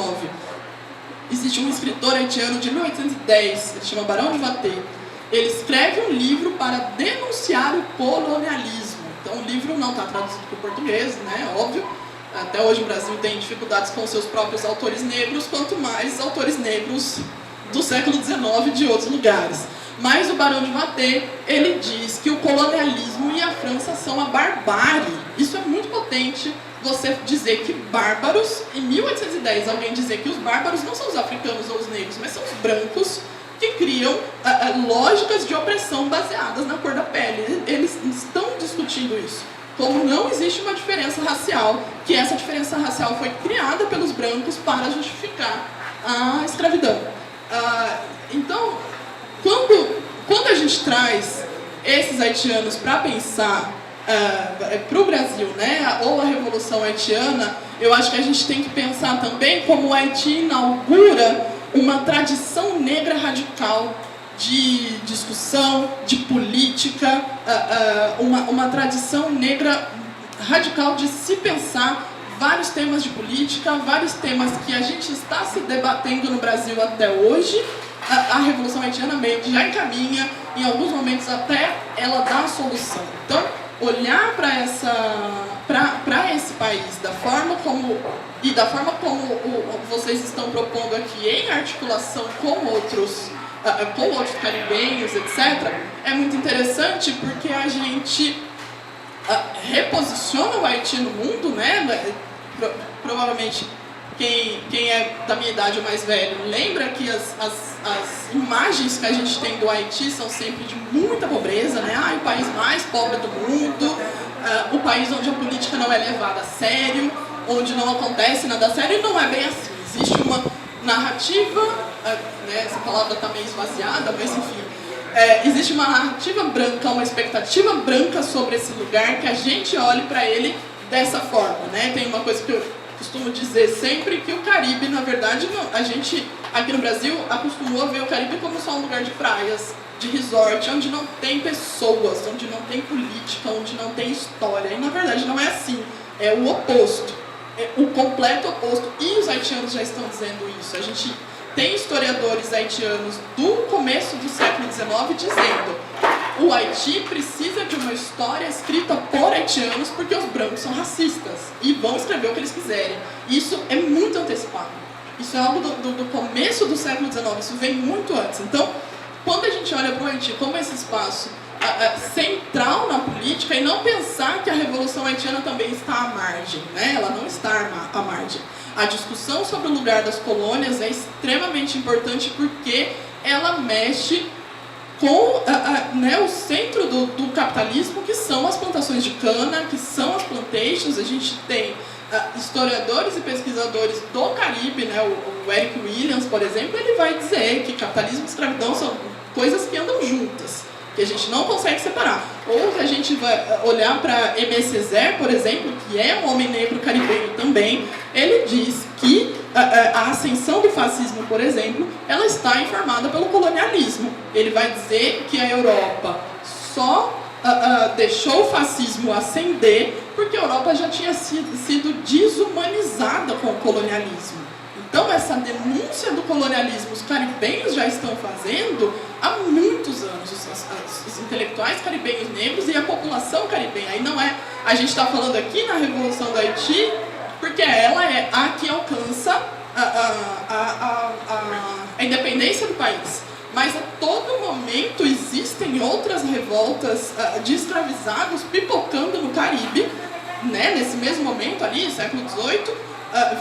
Existe um escritor haitiano de 1810, ele chama Barão de Vaté. Ele escreve um livro para denunciar o colonialismo. Então o livro não está traduzido para o português, né? Óbvio. Até hoje o Brasil tem dificuldades com seus próprios autores negros, quanto mais autores negros do século XIX de outros lugares. Mas o Barão de Vaté, ele diz que o colonialismo e a França são a barbárie. Isso é muito potente, você dizer que bárbaros, em 1810, alguém dizer que os bárbaros não são os africanos ou os negros, mas são os brancos que criam lógicas de opressão baseadas na cor da pele. Eles estão discutindo isso. Como não existe uma diferença racial, que essa diferença racial foi criada pelos brancos para justificar a escravidão. Então, quando a gente traz esses haitianos para pensar para o Brasil, né, ou a Revolução Haitiana, eu acho que a gente tem que pensar também como o Haiti inaugura uma tradição negra radical de discussão, de política, uma tradição negra radical de se pensar vários temas de política, vários temas que a gente está se debatendo no Brasil até hoje. A Revolução Haitiana meio que já encaminha, em alguns momentos até ela dá a solução. Então, olhar para esse país da forma como vocês estão propondo aqui, em articulação com outros caribenhos, etc., é muito interessante porque a gente reposiciona o Haiti no mundo, né? Provavelmente quem é da minha idade ou mais velho lembra que as imagens que a gente tem do Haiti são sempre de muita pobreza, né? O país mais pobre do mundo, o país onde a política não é levada a sério, onde não acontece nada a sério, e não é bem assim. Existe uma narrativa, né, essa palavra está meio esvaziada, mas enfim, existe uma narrativa branca, uma expectativa branca sobre esse lugar, que a gente olhe para ele dessa forma, né? Tem uma coisa que eu costumo dizer sempre, que o Caribe, na verdade, a gente aqui no Brasil acostumou a ver o Caribe como só um lugar de praias, de resort, onde não tem pessoas, onde não tem política, onde não tem história. E na verdade não é assim, é o oposto, é o completo oposto. E os haitianos já estão dizendo isso. A gente tem historiadores haitianos do começo do século XIX dizendo: o Haiti precisa de uma história escrita por haitianos porque os brancos são racistas e vão escrever o que eles quiserem. Isso é muito antecipado. Isso é algo do começo do século XIX, isso vem muito antes. Então, quando a gente olha para o Haiti como esse espaço central na política, e não pensar que a Revolução Haitiana também está à margem, né? Ela não está à margem. A discussão sobre o lugar das colônias é extremamente importante porque ela mexe com né, o centro do capitalismo, que são as plantações de cana, que são as plantations. A gente tem historiadores e pesquisadores do Caribe, né, o Eric Williams, por exemplo, ele vai dizer que capitalismo e escravidão são coisas que andam juntas, que a gente não consegue separar. Ou que a gente vai olhar para Aimé Césaire, por exemplo, que é um homem negro caribenho também, ele diz que a ascensão do fascismo, por exemplo, ela está informada pelo colonialismo. Ele vai dizer que a Europa só deixou o fascismo ascender, porque a Europa já tinha sido desumanizada com o colonialismo. Então, essa denúncia do colonialismo os caribenhos já estão fazendo há muitos anos, os intelectuais caribenhos negros e a população caribenha. Aí não é, a gente está falando aqui na Revolução do Haiti, porque ela é a que alcança a independência do país. Mas a todo momento existem outras revoltas de escravizados pipocando no Caribe, né, nesse mesmo momento ali, século XVIII,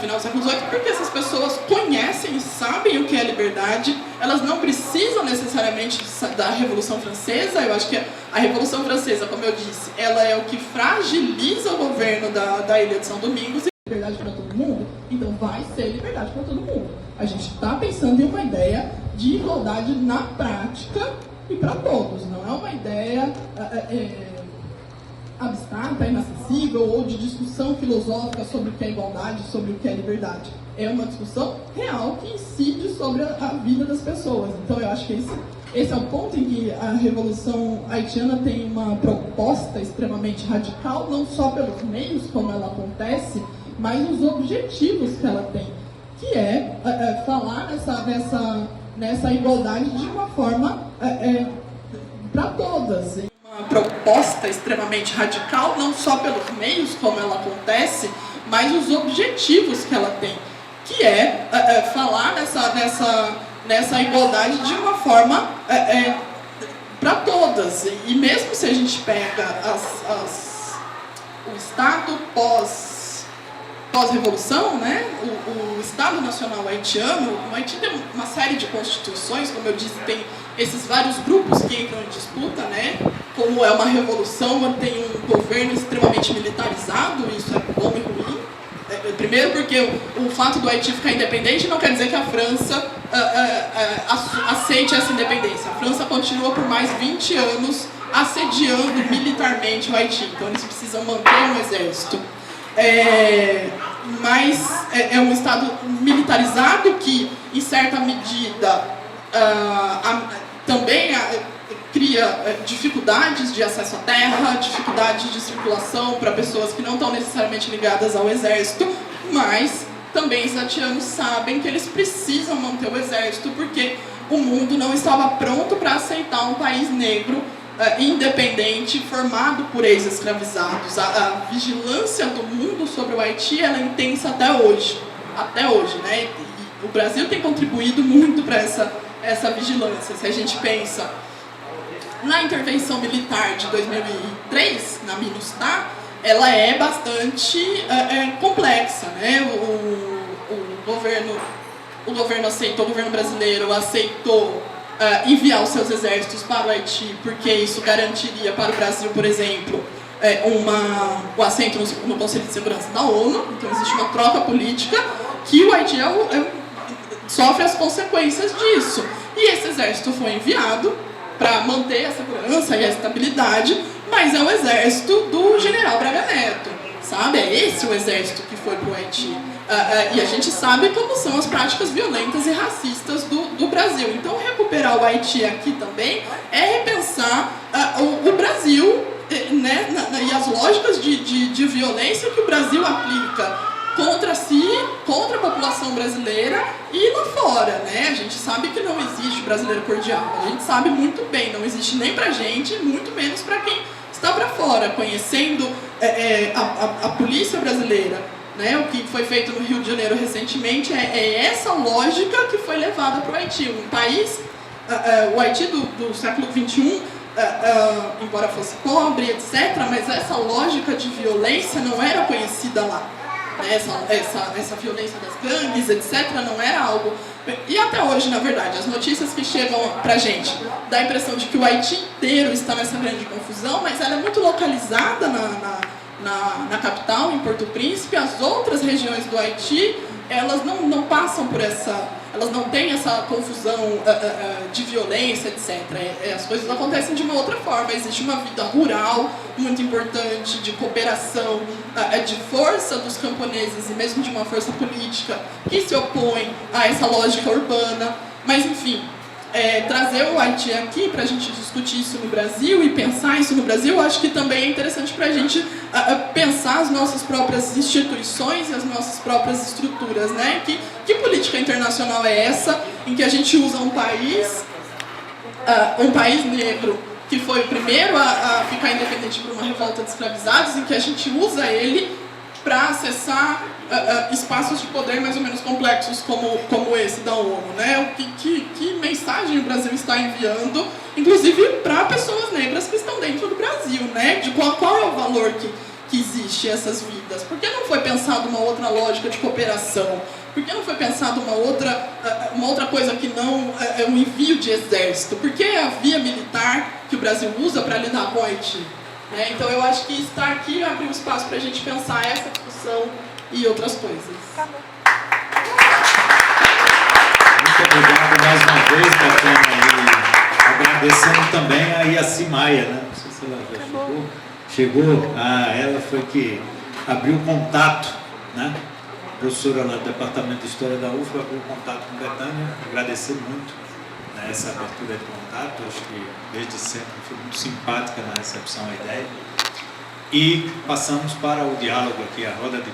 final do século XVIII, porque essas pessoas conhecem e sabem o que é liberdade. Elas não precisam necessariamente da Revolução Francesa. Eu acho que a Revolução Francesa, como eu disse, ela é o que fragiliza o governo da Ilha de São Domingos. Liberdade para todo mundo? Então vai ser liberdade para todo mundo. A gente está pensando em uma ideia de igualdade na prática e para todos. Não é uma ideia abstrata, inacessível ou de discussão filosófica sobre o que é igualdade, sobre o que é liberdade. É uma discussão real que incide sobre a vida das pessoas. Então eu acho que esse é o ponto em que a Revolução Haitiana tem uma proposta extremamente radical, não só pelos meios como ela acontece, mas os objetivos que ela tem, que é falar nessa igualdade de uma forma para todas. Uma proposta extremamente radical, não só pelos meios como ela acontece, mas os objetivos que ela tem, que é falar nessa igualdade de uma forma para todas. E mesmo se a gente pega o Estado pós-revolução, né? O Estado Nacional Haitiano, o Haiti tem uma série de constituições, como eu disse, tem esses vários grupos que entram em disputa, né? Como é uma revolução, tem um governo extremamente militarizado, isso é bom e ruim. Primeiro porque o fato do Haiti ficar independente não quer dizer que a França aceite essa independência. A França continua por mais 20 anos assediando militarmente o Haiti, então eles precisam manter um exército. Mas é um Estado militarizado que, em certa medida, também cria dificuldades de acesso à terra, dificuldades de circulação para pessoas que não estão necessariamente ligadas ao exército, mas também os haitianos sabem que eles precisam manter o exército porque o mundo não estava pronto para aceitar um país negro independente, formado por ex-escravizados. A vigilância do mundo sobre o Haiti ela é intensa até hoje, né? E o Brasil tem contribuído muito para essa vigilância. Se a gente pensa na intervenção militar de 2003, na MINUSTAH, ela é bastante complexa, né? O governo brasileiro aceitou enviar os seus exércitos para o Haiti, porque isso garantiria para o Brasil, por exemplo, o assento no Conselho de Segurança da ONU. Então existe uma troca política que o Haiti sofre as consequências disso. E esse exército foi enviado para manter a segurança e a estabilidade, mas é o exército do general Braga Neto, sabe? É esse o exército que foi para o Haiti. E a gente sabe como são as práticas violentas e racistas do Brasil. Então, recuperar o Haiti aqui também é repensar o Brasil, né, e as lógicas de violência que o Brasil aplica contra si, contra a população brasileira e lá fora, né? A gente sabe que não existe brasileiro cordial. A gente sabe muito bem, não existe nem pra gente, muito menos para quem está para fora, conhecendo a polícia brasileira. Né, o que foi feito no Rio de Janeiro recentemente é essa lógica que foi levada para o Haiti. Um país, o Haiti do século XXI, embora fosse pobre, etc., mas essa lógica de violência não era conhecida lá. Essa violência das gangues, etc., não era algo... E até hoje, na verdade, as notícias que chegam pra gente dá a impressão de que o Haiti inteiro está nessa grande confusão, mas ela é muito localizada na capital, em Porto Príncipe. As outras regiões do Haiti, elas não passam por elas não têm essa confusão de violência, etc. As coisas acontecem de uma outra forma. Existe uma vida rural muito importante, de cooperação, de força dos camponeses e mesmo de uma força política que se opõe a essa lógica urbana. Mas, enfim, trazer o Haiti aqui para a gente discutir isso no Brasil e pensar isso no Brasil, eu acho que também é interessante para a gente pensar as nossas próprias instituições e as nossas próprias estruturas, né? Que política internacional é essa em que a gente usa um país negro que foi o primeiro a ficar independente por uma revolta de escravizados, em que a gente usa ele para acessar espaços de poder mais ou menos complexos como esse da ONU, né? Que mensagem o Brasil está enviando, inclusive para pessoas negras que estão dentro do Brasil, né? De qual é o valor que existe essas vidas? Por que não foi pensado uma outra lógica de cooperação? Por que não foi pensado uma outra coisa que não é um envio de exército? Por que a via militar que o Brasil usa para lidar com o Haiti? Então eu acho que estar aqui abre um espaço para a gente pensar essa discussão e outras coisas. Muito obrigado mais uma vez, Betânia, e agradecendo também a Iaci Maia, né? Não sei se ela já chegou. Ela foi que abriu o contato, né? Professora lá do Departamento de História da UFBA, abriu o contato com Betânia. Agradecer muito, né, essa abertura de contato. Acho que desde sempre foi muito simpática na recepção à ideia. E passamos para o diálogo aqui, a roda de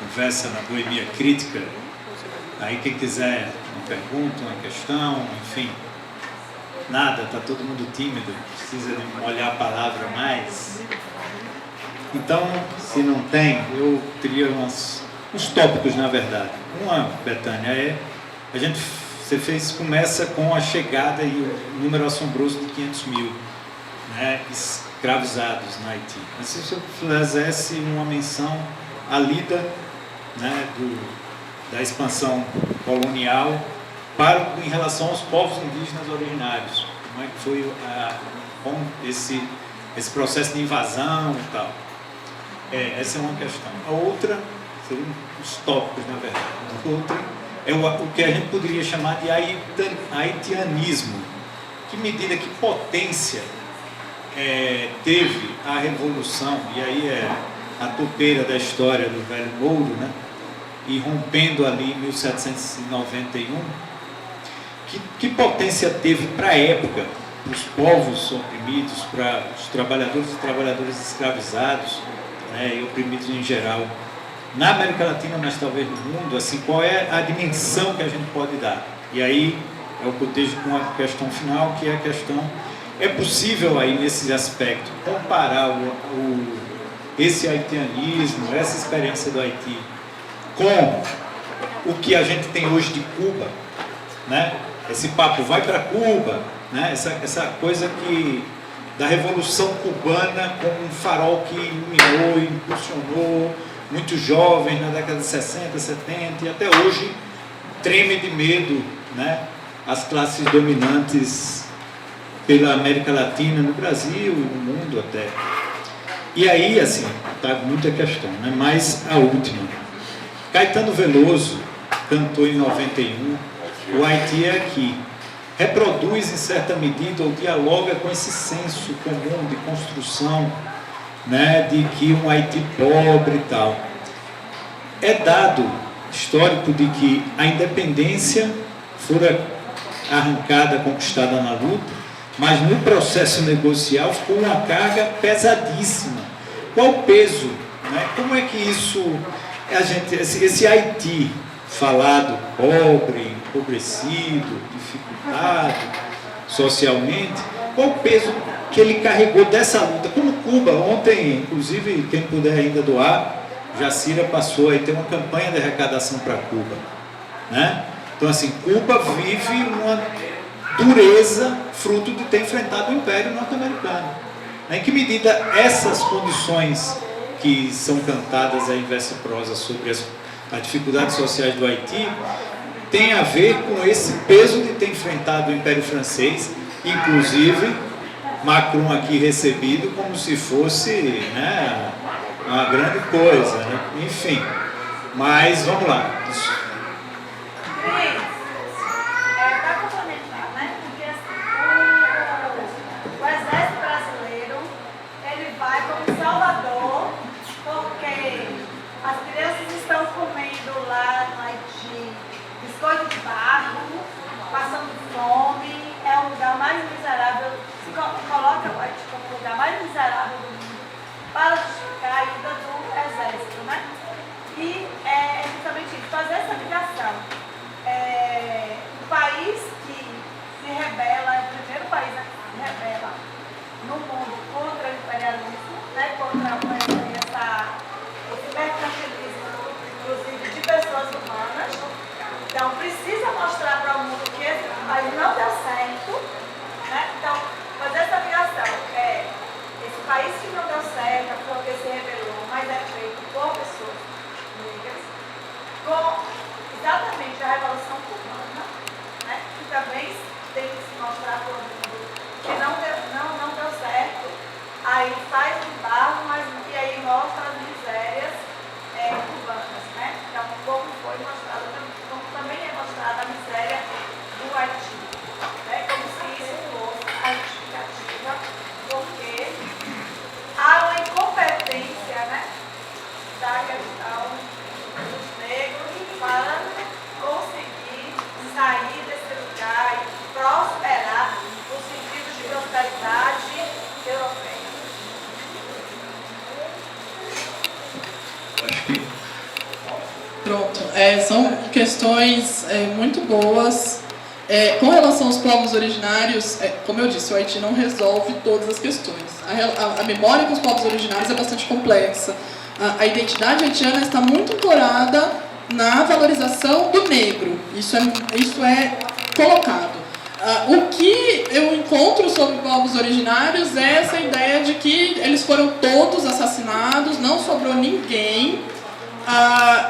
conversa na boemia crítica. Aí quem quiser uma pergunta, uma questão, enfim, nada, está todo mundo tímido, precisa de molhar a palavra mais. Então, se não tem, eu teria uns tópicos, na verdade. Uma, Betânia, começa com a chegada e o número assombroso de 500 mil, né, escravizados na Haiti. Mas se você fizesse uma menção à lida, né, da expansão colonial em relação aos povos indígenas originários, como é que foi esse processo de invasão e tal. Essa é uma questão. A outra, seriam os tópicos, na verdade. A outra é o que a gente poderia chamar de haitianismo. Que medida, que potência teve a Revolução, e aí é a topeira da história do Velho Mouro, né? E rompendo ali em 1791, que potência teve para a época, para os povos oprimidos, para os trabalhadores e trabalhadoras escravizados, né, e oprimidos em geral, na América Latina, mas talvez no mundo, assim, qual é a dimensão que a gente pode dar? E aí eu cotejo com a questão final, que é a questão, é possível aí nesse aspecto comparar esse haitianismo, essa experiência do Haiti, com o que a gente tem hoje de Cuba, né? Esse papo vai para Cuba, né? Essa coisa da Revolução Cubana como um farol que iluminou e impulsionou muitos jovens na década de 60, 70 e até hoje treme de medo, né, as classes dominantes pela América Latina, no Brasil e no mundo até. E aí, assim, está muita questão, né? Mas a última. Caetano Veloso cantou em 91, o Haiti é aqui. Reproduz em certa medida ou dialoga com esse senso comum de construção, né, de que um Haiti pobre e tal. É dado histórico de que a independência fora arrancada, conquistada na luta, mas no processo negocial ficou uma carga pesadíssima. Qual o peso, né? Como é que isso, esse Haiti falado pobre, empobrecido, dificultado socialmente, qual o peso que ele carregou dessa luta? Como Cuba, ontem, inclusive, quem puder ainda doar, Jacira passou aí, tem uma campanha de arrecadação para Cuba, né? Então, assim, Cuba vive uma dureza fruto de ter enfrentado o Império Norte-Americano. Em que medida essas condições que são cantadas aí em verso e prosa sobre as dificuldades sociais do Haiti tem a ver com esse peso de ter enfrentado o Império Francês, inclusive Macron aqui recebido como se fosse, né, uma grande coisa, né? Enfim, mas vamos lá. Para complementar, né? Porque o exército brasileiro ele vai como salvador, porque as crianças estão comendo lá no Haiti biscoito de barro, passando fome, lugar mais miserável do mundo para justificar a ida do exército, né? E é justamente isso, fazer essa ligação. O país que se rebela, é o primeiro país a que se rebela no mundo contra o imperialismo, né? Contra esse mercantilismo, inclusive de pessoas humanas. Então, precisa mostrar para o mundo que esse país não deu certo, né? Então, fazer essa ligação esse país que não deu certo, porque se rebelou, mas é feito por pessoas negras, com exatamente a Revolução Cubana, né? Que também tem que se mostrar para o mundo que não deu certo, aí faz um barro, mas que aí mostra as misérias cubanas, né? Então, como foi mostrado, como também é mostrada a miséria do Haiti, né? Como se isso fosse a justificativa, porque há uma incompetência, né, da questão dos negros para conseguir sair desse lugar e prosperar no sentido de prosperidade europeia. Pronto, são questões muito boas. Com relação aos povos originários, como eu disse, o Haiti não resolve todas as questões. A memória com os povos originários é bastante complexa. A identidade haitiana está muito ancorada na valorização do negro. Isso é colocado. O que eu encontro sobre povos originários é essa ideia de que eles foram todos assassinados, não sobrou ninguém.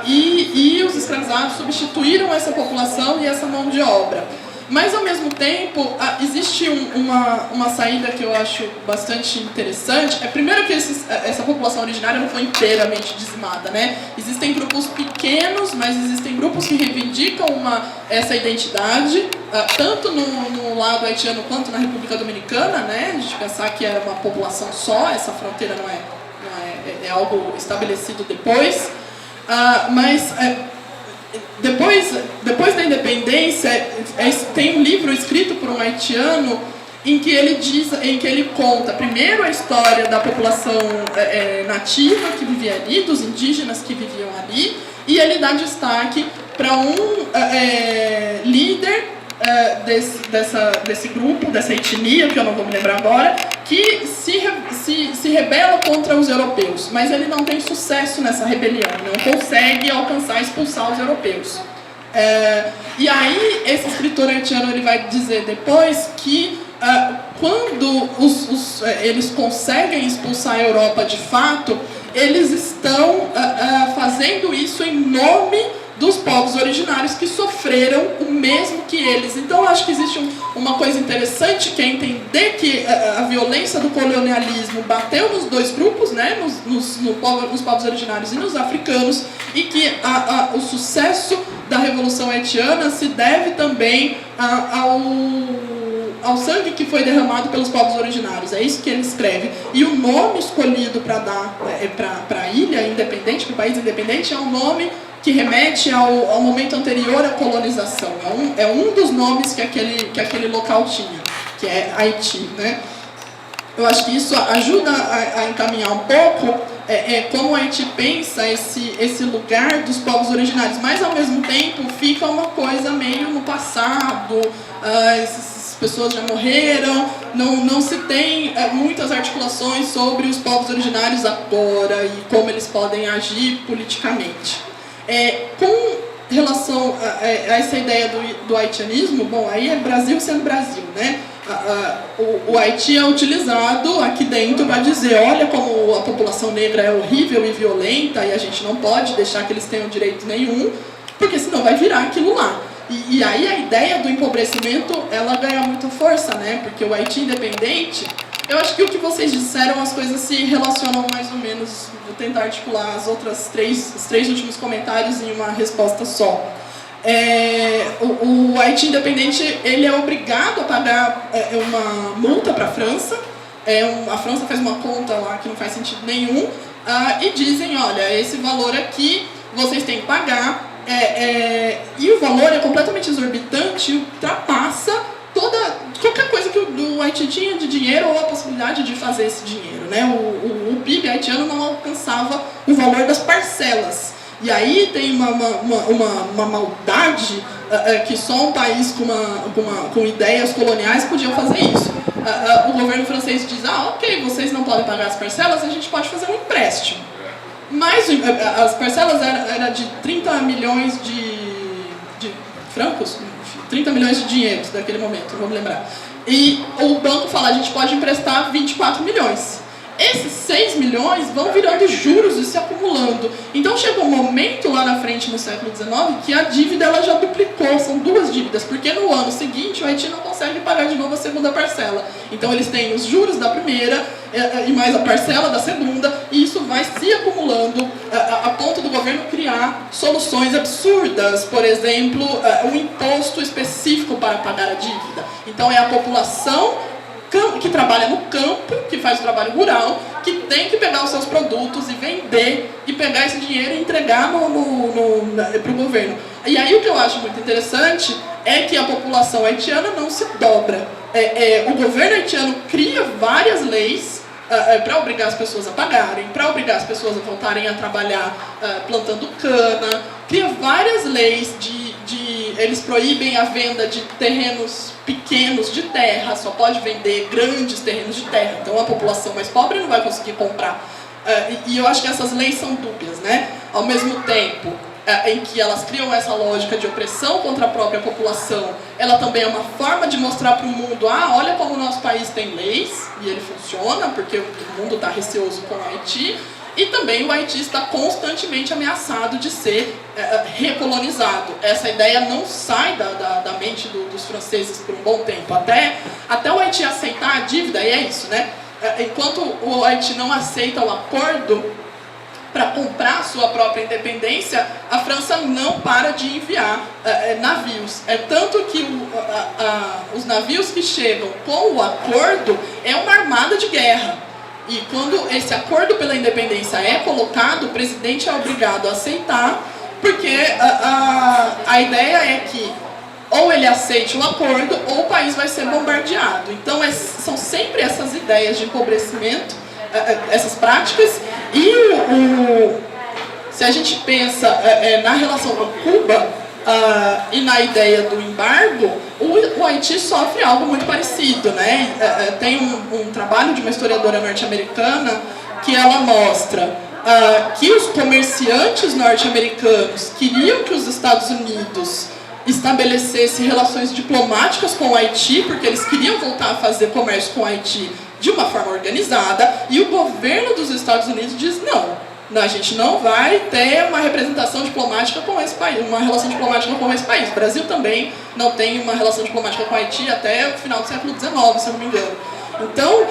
E os escravizados substituíram essa população e essa mão de obra. Mas, ao mesmo tempo, existe uma saída que eu acho bastante interessante. Primeiro que essa população originária não foi inteiramente dizimada, né? Existem grupos pequenos, mas existem grupos que reivindicam essa identidade, tanto no lado haitiano quanto na República Dominicana, né? A gente pensar que era uma população só, essa fronteira não é algo estabelecido depois. Mas depois da independência, tem um livro escrito por um haitiano em que ele conta primeiro a história da população nativa que vivia ali, dos indígenas que viviam ali, e ele dá destaque para um líder desse grupo, dessa etnia, que eu não vou me lembrar agora, que se rebela contra os europeus, mas ele não tem sucesso nessa rebelião, não consegue alcançar, expulsar os europeus. E aí, esse escritor haitiano ele vai dizer depois que quando eles conseguem expulsar a Europa de fato, eles estão fazendo isso em nome dos povos originários que sofreram o mesmo que eles. Então, eu acho que existe uma coisa interessante, que é entender que a violência do colonialismo bateu nos dois grupos, né, nos povos originários e nos africanos, e que o sucesso da Revolução Haitiana se deve também ao sangue que foi derramado pelos povos originários. É isso que ele escreve. E o nome escolhido para dar para a ilha independente, para o país independente, é um nome que remete ao momento anterior à colonização. É um dos nomes que aquele local tinha, que é Haiti, né? Eu acho que isso ajuda a encaminhar um pouco como o Haiti pensa esse lugar dos povos originários, mas ao mesmo tempo fica uma coisa meio no passado, essas pessoas já morreram, não se tem muitas articulações sobre os povos originários agora e como eles podem agir politicamente. Com relação a essa ideia do haitianismo, bom, aí é Brasil sendo Brasil, né? O Haiti é utilizado aqui dentro para dizer, olha como a população negra é horrível e violenta e a gente não pode deixar que eles tenham direito nenhum, porque senão vai virar aquilo lá. E aí a ideia do empobrecimento, ela ganha muita força, né? Porque o Haiti independente, eu acho que o que vocês disseram, as coisas se relacionam mais ou menos. Vou tentar articular os três últimos comentários em uma resposta só. O Haiti independente, ele é obrigado a pagar uma multa para a França. A França faz uma conta lá que não faz sentido nenhum, e dizem, olha, esse valor aqui vocês têm que pagar, e o valor é completamente exorbitante, ultrapassa qualquer coisa que o Haiti tinha de dinheiro ou a possibilidade de fazer esse dinheiro, né? O PIB haitiano não alcançava o valor das parcelas. E aí tem uma maldade que só um país com ideias coloniais podia fazer isso. O governo francês diz, ok, vocês não podem pagar as parcelas, a gente pode fazer um empréstimo. Mas as parcelas eram de 30 milhões de francos, 30 milhões de dinheiros daquele momento, vamos lembrar. E o banco fala, a gente pode emprestar 24 milhões. Esses 6 milhões vão virando juros e se acumulando. Então chega um momento lá na frente, no século XIX, que a dívida ela já duplicou, são duas dívidas, porque no ano seguinte o Haiti não consegue pagar de novo a segunda parcela. Então eles têm os juros da primeira e mais a parcela da segunda, e isso vai se acumulando a ponto do governo criar soluções absurdas, por exemplo, um imposto específico para pagar a dívida. Então é a população que trabalha no campo, que faz o trabalho rural, que tem que pegar os seus produtos e vender, e pegar esse dinheiro e entregar para o governo. E aí o que eu acho muito interessante é que a população haitiana não se dobra. O governo haitiano cria várias leis para obrigar as pessoas a pagarem, para obrigar as pessoas a voltarem a trabalhar plantando cana, cria várias leis eles proíbem a venda de terrenos pequenos de terra, só pode vender grandes terrenos de terra, então a população mais pobre não vai conseguir comprar. E eu acho que essas leis são dúbias, né? Ao mesmo tempo em que elas criam essa lógica de opressão contra a própria população, ela também é uma forma de mostrar para o mundo, olha como o nosso país tem leis, e ele funciona, porque o mundo está receoso com o Haiti, e também o Haiti está constantemente ameaçado de ser recolonizado. Essa ideia não sai da mente dos franceses por um bom tempo. Até o Haiti aceitar a dívida, e é isso, né? Enquanto o Haiti não aceita o acordo para comprar sua própria independência, a França não para de enviar navios. É tanto que os navios que chegam com o acordo é uma armada de guerra. E quando esse acordo pela independência é colocado, o presidente é obrigado a aceitar, porque a ideia é que ou ele aceite o acordo ou o país vai ser bombardeado. Então são sempre essas ideias de empobrecimento, essas práticas. E se a gente pensa na relação com Cuba e na ideia do embargo, o Haiti sofre algo muito parecido, né? Tem um trabalho de uma historiadora norte-americana que ela mostra que os comerciantes norte-americanos queriam que os Estados Unidos estabelecessem relações diplomáticas com o Haiti, porque eles queriam voltar a fazer comércio com o Haiti de uma forma organizada, e o governo dos Estados Unidos diz não, a gente não vai ter uma representação diplomática com esse país, uma relação diplomática com esse país. O Brasil também não tem uma relação diplomática com o Haiti até o final do século XIX, se eu não me engano. Então,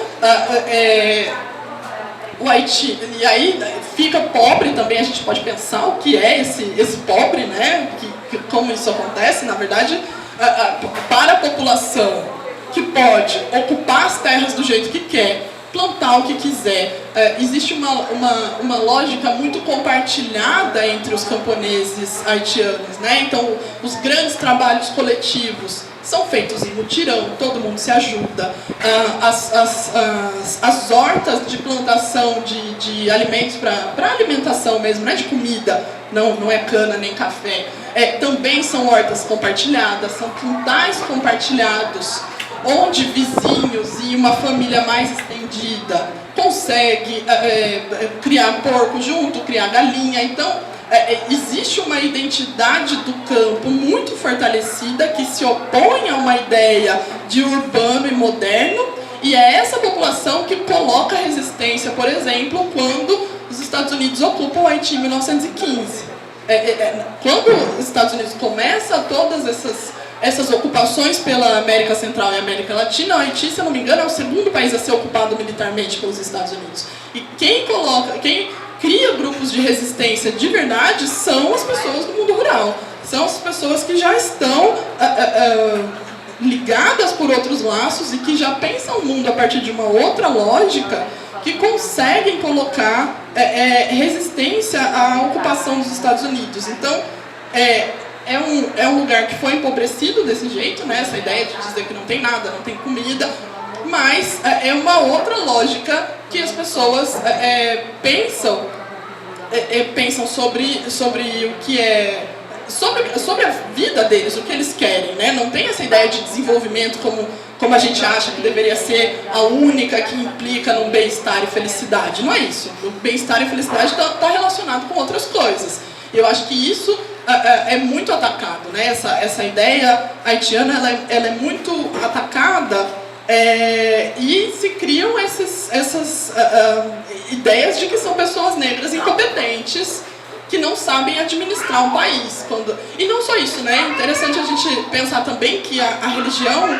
o Haiti, e aí fica pobre também, a gente pode pensar o que é esse pobre, né? Como isso acontece, na verdade, para a população que pode ocupar as terras do jeito que quer, plantar o que quiser. Existe uma lógica muito compartilhada entre os camponeses haitianos, né? Então, os grandes trabalhos coletivos são feitos em mutirão, todo mundo se ajuda. As hortas de plantação de alimentos para alimentação mesmo, não é de comida, não é cana nem café, também são hortas compartilhadas, são quintais compartilhados, onde vizinhos e uma família mais estendida consegue criar porco junto, criar galinha. Então, existe uma identidade do campo muito fortalecida que se opõe a uma ideia de urbano e moderno, e é essa população que coloca resistência, por exemplo, quando os Estados Unidos ocupam o Haiti em 1915. Quando os Estados Unidos começam todas essas ocupações pela América Central e América Latina, o Haiti, se eu não me engano, é o segundo país a ser ocupado militarmente pelos Estados Unidos. E quem cria grupos de resistência de verdade são as pessoas do mundo rural. São as pessoas que já estão ligadas por outros laços e que já pensam o mundo a partir de uma outra lógica, que conseguem colocar resistência à ocupação dos Estados Unidos. Então, é um lugar que foi empobrecido desse jeito, né? Essa ideia de dizer que não tem nada, não tem comida, mas é uma outra lógica que as pessoas pensam sobre o que é... Sobre a vida deles, o que eles querem, né? Não tem essa ideia de desenvolvimento como a gente acha que deveria ser a única que implica no bem-estar e felicidade. Não é isso. O bem-estar e felicidade está relacionado com outras coisas. E eu acho que isso é muito atacado, né? Essa ideia haitiana ela é muito atacada e se criam essas ideias de que são pessoas negras incompetentes que não sabem administrar um país. E não só isso, né? É interessante a gente pensar também que a religião,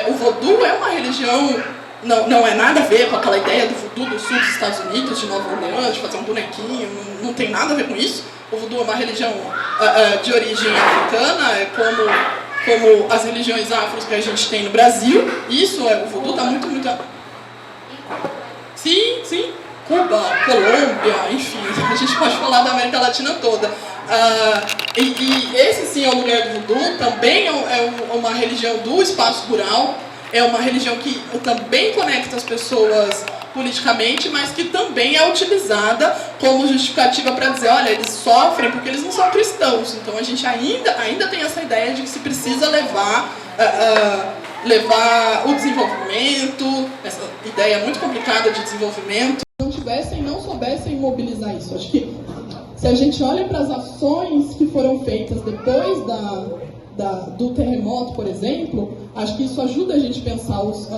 o voodoo é uma religião, não é nada a ver com aquela ideia do voodoo do sul dos Estados Unidos, de Nova Orleans, de fazer um bonequinho, não tem nada a ver com isso. O voodoo é uma religião de origem africana, como as religiões afros que a gente tem no Brasil. Isso o voodoo está muito... Sim. Cuba, Colômbia, enfim, a gente pode falar da América Latina toda. E esse sim é o lugar do voodoo, também é uma religião do espaço rural, é uma religião que também conecta as pessoas politicamente, mas que também é utilizada como justificativa para dizer, olha, eles sofrem porque eles não são cristãos. Então a gente ainda tem essa ideia de que se precisa levar o desenvolvimento, essa ideia muito complicada de desenvolvimento, não soubessem mobilizar isso. Acho que se a gente olha para as ações que foram feitas depois do terremoto, por exemplo, acho que isso ajuda a gente a pensar. Os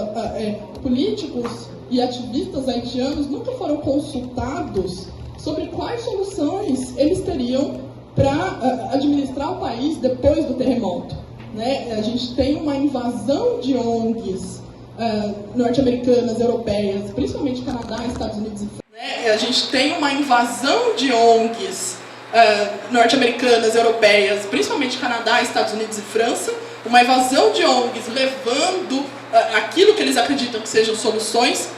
políticos e ativistas haitianos nunca foram consultados sobre quais soluções eles teriam para administrar o país depois do terremoto, né? A gente tem uma invasão de ONGs norte-americanas, europeias, principalmente Canadá, Estados Unidos e França. A gente tem uma invasão de ONGs norte-americanas, europeias, principalmente Canadá, Estados Unidos e França, uma invasão de ONGs levando aquilo que eles acreditam que sejam soluções,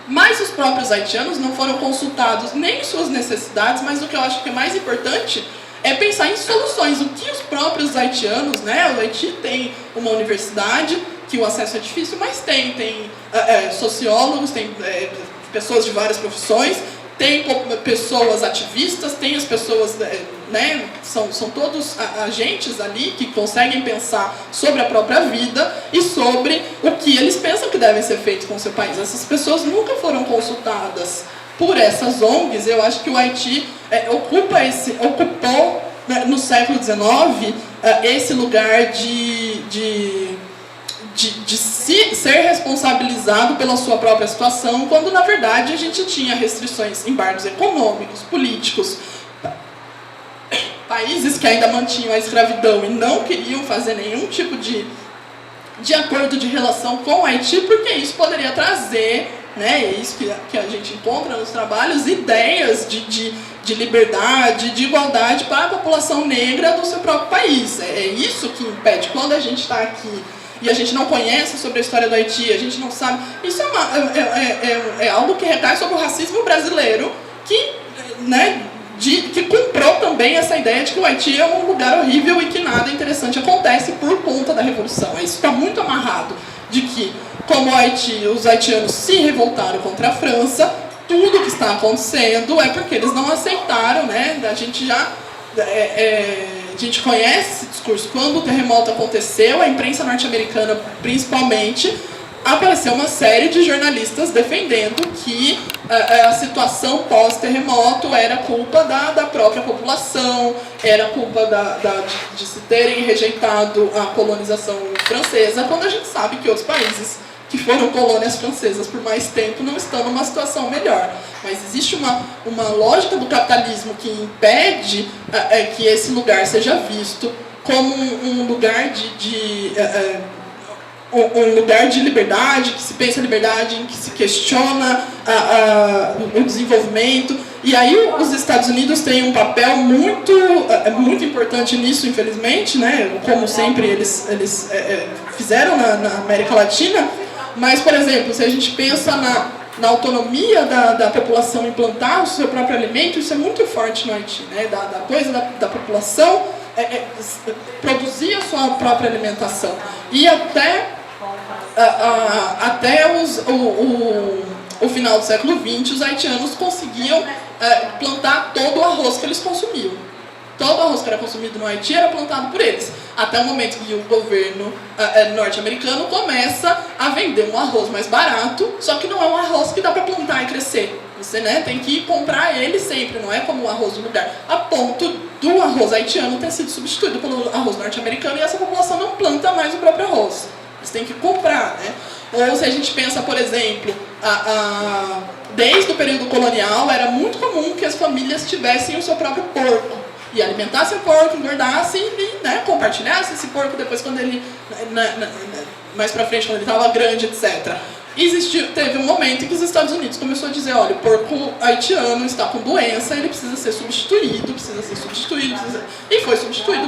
mas os próprios haitianos não foram consultados nem em suas necessidades, mas o que eu acho que é mais importante é pensar em soluções. O que os próprios haitianos, né? O Haiti tem uma universidade, que o acesso é difícil, mas tem sociólogos, tem pessoas de várias profissões, tem pessoas ativistas, tem as pessoas, né, são todos agentes ali que conseguem pensar sobre a própria vida e sobre o que eles pensam que devem ser feito com o seu país. Essas pessoas nunca foram consultadas por essas ONGs. Eu acho que o Haiti ocupou, né, no século XIX, esse lugar de ser responsabilizado pela sua própria situação, quando na verdade a gente tinha restrições, embargos econômicos, políticos, países que ainda mantinham a escravidão e não queriam fazer nenhum tipo de acordo de relação com o Haiti, porque isso poderia trazer, né, é isso que a gente encontra nos trabalhos, ideias de liberdade, de igualdade para a população negra do seu próprio país. É isso que impede. Quando a gente está aqui e a gente não conhece sobre a história do Haiti, a gente não sabe... Isso é algo que recai sobre o racismo brasileiro, que comprou também essa ideia de que o Haiti é um lugar horrível e que nada interessante acontece por conta da Revolução. Isso está muito amarrado de que, como os haitianos se revoltaram contra a França, tudo que está acontecendo é porque eles não aceitaram, né? A gente conhece esse discurso. Quando o terremoto aconteceu, a imprensa norte-americana, principalmente, apareceu uma série de jornalistas defendendo que a situação pós-terremoto era culpa da própria população, era culpa de se terem rejeitado a colonização francesa, quando a gente sabe que outros países que foram colônias francesas por mais tempo não estão numa situação melhor. Mas existe uma lógica do capitalismo que impede que esse lugar seja visto como um lugar um lugar de liberdade, que se pensa a liberdade, em que se questiona o desenvolvimento. E aí os Estados Unidos têm um papel muito importante nisso, infelizmente, né? Como sempre eles fizeram na América Latina. Mas, por exemplo, se a gente pensa na autonomia da população em plantar o seu próprio alimento, isso é muito forte no Haiti, né? Da coisa da população produzir a sua própria alimentação. E até até o final do século XX, os haitianos conseguiam plantar todo o arroz que eles consumiam. Todo o arroz que era consumido no Haiti era plantado por eles. Até o momento que o governo norte-americano começa a vender um arroz mais barato, só que não é um arroz que dá para plantar e crescer. Você, tem que comprar ele sempre, não é como o arroz do lugar. A ponto do arroz haitiano ter sido substituído pelo arroz norte-americano e essa população não planta mais o próprio arroz. Eles têm que comprar, né? Ou se a gente pensa, por exemplo, desde o período colonial era muito comum que as famílias tivessem o seu próprio porco. E alimentassem o porco, engordassem e compartilhassem esse porco depois quando ele, mais pra frente, quando ele estava grande, etc. Teve um momento em que os Estados Unidos começou a dizer, olha, o porco haitiano está com doença, ele precisa ser substituído, e foi substituído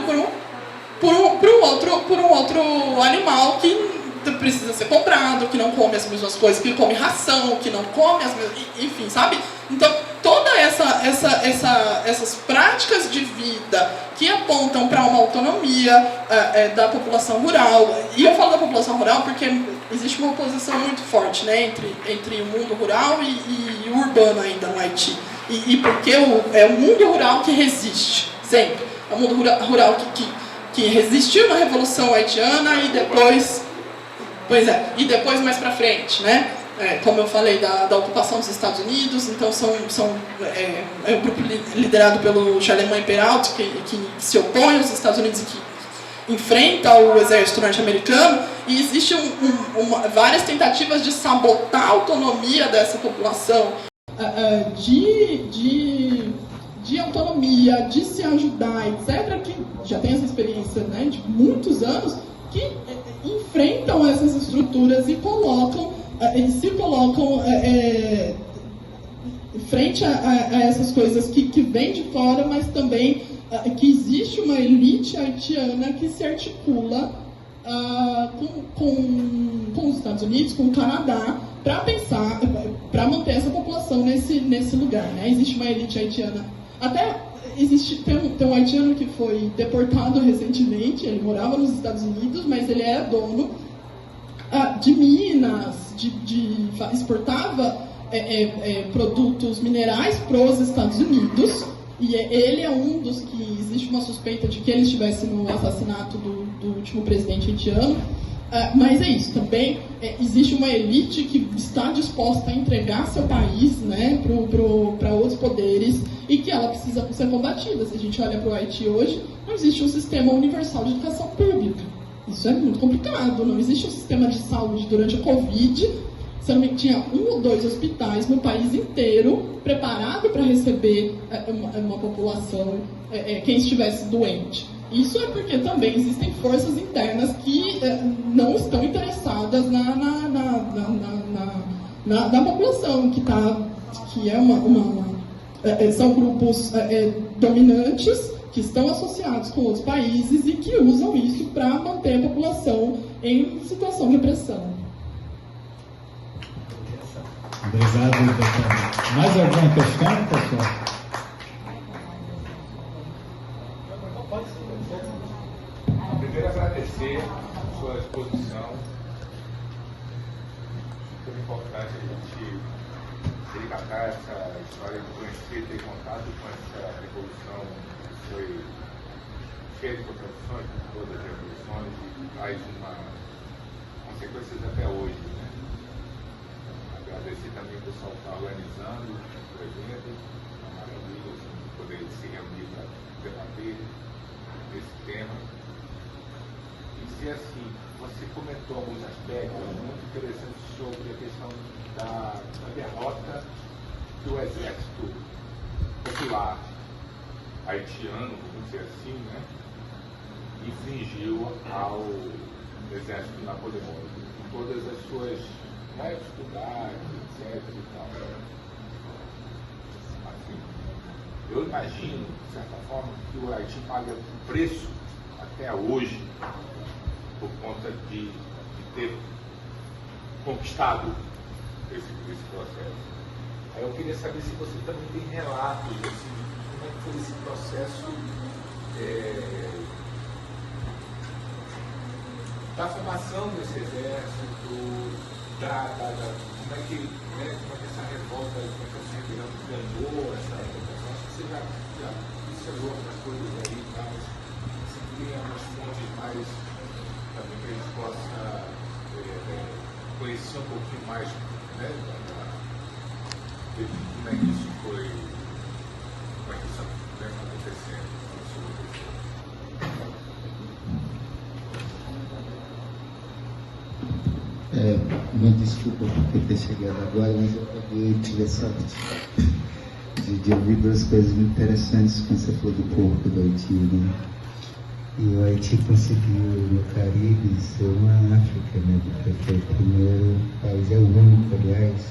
por um outro animal que precisa ser comprado, que não come as mesmas coisas, que come ração, que não come as mesmas... Enfim, sabe? Então, todas essas práticas de vida que apontam para uma autonomia da população rural, e eu falo da população rural porque existe uma oposição muito forte, né, entre o mundo rural e o urbano ainda no Haiti. E porque é o mundo rural que resiste, sempre. É o mundo rural que resistiu na Revolução Haitiana e depois... e depois mais pra frente, né? Como eu falei, da ocupação dos Estados Unidos, então é um grupo liderado pelo Charlemagne Peralta, que se opõe aos Estados Unidos e que enfrenta o exército norte-americano, e existem várias tentativas de sabotar a autonomia dessa população, de autonomia, de se ajudar, etc., que já tem essa experiência, né, de muitos anos, que enfrentam essas estruturas e se colocam frente a essas coisas que vêm de fora, mas também que existe uma elite haitiana que se articula com os Estados Unidos, com o Canadá, para manter essa população nesse lugar, né? Existe uma elite haitiana. Até tem um haitiano que foi deportado recentemente, ele morava nos Estados Unidos, mas ele é dono de minas, exportava produtos minerais para os Estados Unidos, e ele é um dos que existe uma suspeita de que ele estivesse no assassinato do último presidente haitiano. Mas é isso, também existe uma elite que está disposta a entregar seu país, né, para outros poderes, e que ela precisa ser combatida. Se a gente olha para o Haiti hoje, não existe um sistema universal de educação pública. Isso é muito complicado. Não existe um sistema de saúde. Durante a Covid, tinha 1 ou 2 hospitais no país inteiro preparado para receber uma população, quem estivesse doente. Isso é porque também existem forças internas que não estão interessadas na população, são grupos dominantes que estão associados com outros países e que usam isso para manter a população em situação de repressão. Obrigado, doutor. Mais alguma questão, pessoal? Primeiro, agradecer a sua exposição. Super importante a gente resgatar essa história de conhecer, ter contato com essa revolução que foi cheia de contradições, com todas as revoluções, e traz consequências até hoje, né? Agradecer também o pessoal que está organizando o evento, é uma maravilha poder se reunir para debater esse tema. E assim, você comentou alguns aspectos muito interessantes sobre a questão da derrota que o exército popular haitiano, vamos dizer assim, né, infligiu ao exército napoleônico, com todas as suas dificuldades, etc. E tal. Assim, eu imagino, de certa forma, que o Haiti paga um preço até hoje por conta de ter conquistado esse processo. Aí eu queria saber se você também tem relatos assim, de como é que foi esse processo da formação desse exército, como é que essa revolta, como é que você ganhou essa revolta? Acho que você já observou algumas coisas aí, tá? Mas você cria umas fontes mais também que a gente possa conhecer um pouquinho mais, né? Como é que isso foi, como é que isso vem acontecendo? Muito desculpa por ter chegado agora, mas eu tive a sorte de ouvir duas coisas muito interessantes quando você falou do porco do Haiti, né? E o Haiti conseguiu no Caribe ser uma África, né? Porque foi o primeiro país, é o único, aliás,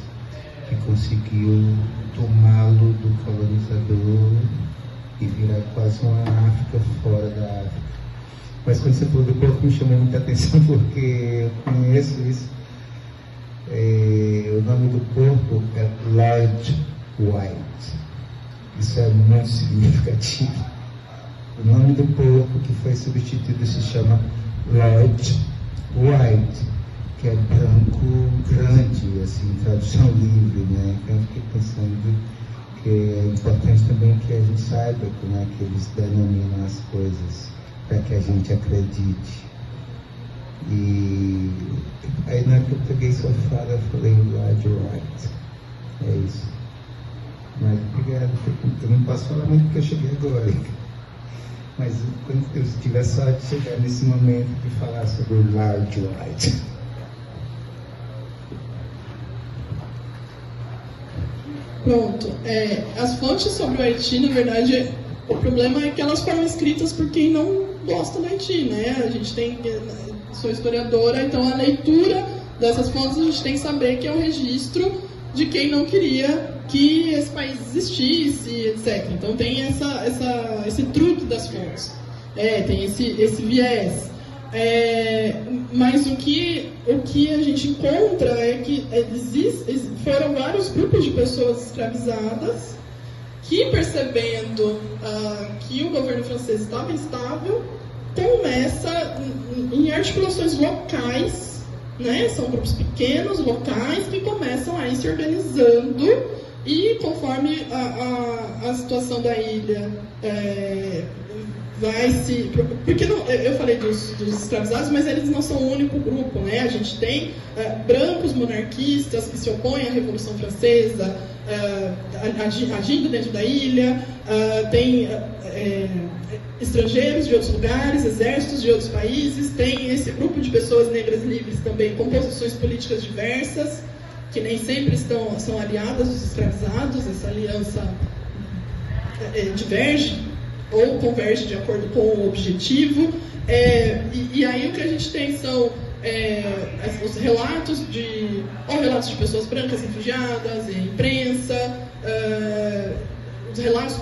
que conseguiu tomá-lo do colonizador e virar quase uma África fora da África. Mas quando você falou do porco me chamou muita atenção porque eu conheço isso. O nome do porco é Lord White. Isso é muito significativo. O nome do porco que foi substituído se chama Lord White, que é branco grande, assim, tradução livre, né? Então eu fiquei pensando que é importante também que a gente saiba como é que eles denominam as coisas, para que a gente acredite. E aí na hora que eu peguei sua fala, eu falei, Lord White. É isso. Mas obrigado. Eu não posso falar muito porque eu cheguei agora. Mas quando eu tiver sorte de chegar nesse momento de falar sobre o Lord White. Pronto. As fontes sobre o Haiti, na verdade, o problema é que elas foram escritas por quem não gosta do Haiti, né? A gente tem, sou historiadora, então a leitura dessas fontes a gente tem que saber que é um registro de quem não queria que esse país existisse, etc. Então tem esse truque das fontes, tem esse viés. Mas o que a gente encontra é que foram vários grupos de pessoas escravizadas que, percebendo que o governo francês estava instável, começa em articulações locais, né? São grupos pequenos, locais, que começam a ir se organizando e conforme a situação da ilha vai se... Porque não, eu falei dos escravizados, mas eles não são o único grupo, né? A gente tem brancos monarquistas que se opõem à Revolução Francesa, agindo dentro da ilha, tem estrangeiros de outros lugares, exércitos de outros países, tem esse grupo de pessoas negras livres também com posições políticas diversas, que nem sempre são aliadas dos escravizados. Essa aliança diverge ou converge de acordo com o objetivo. E aí o que a gente tem são os relatos de pessoas brancas refugiadas, imprensa, os relatos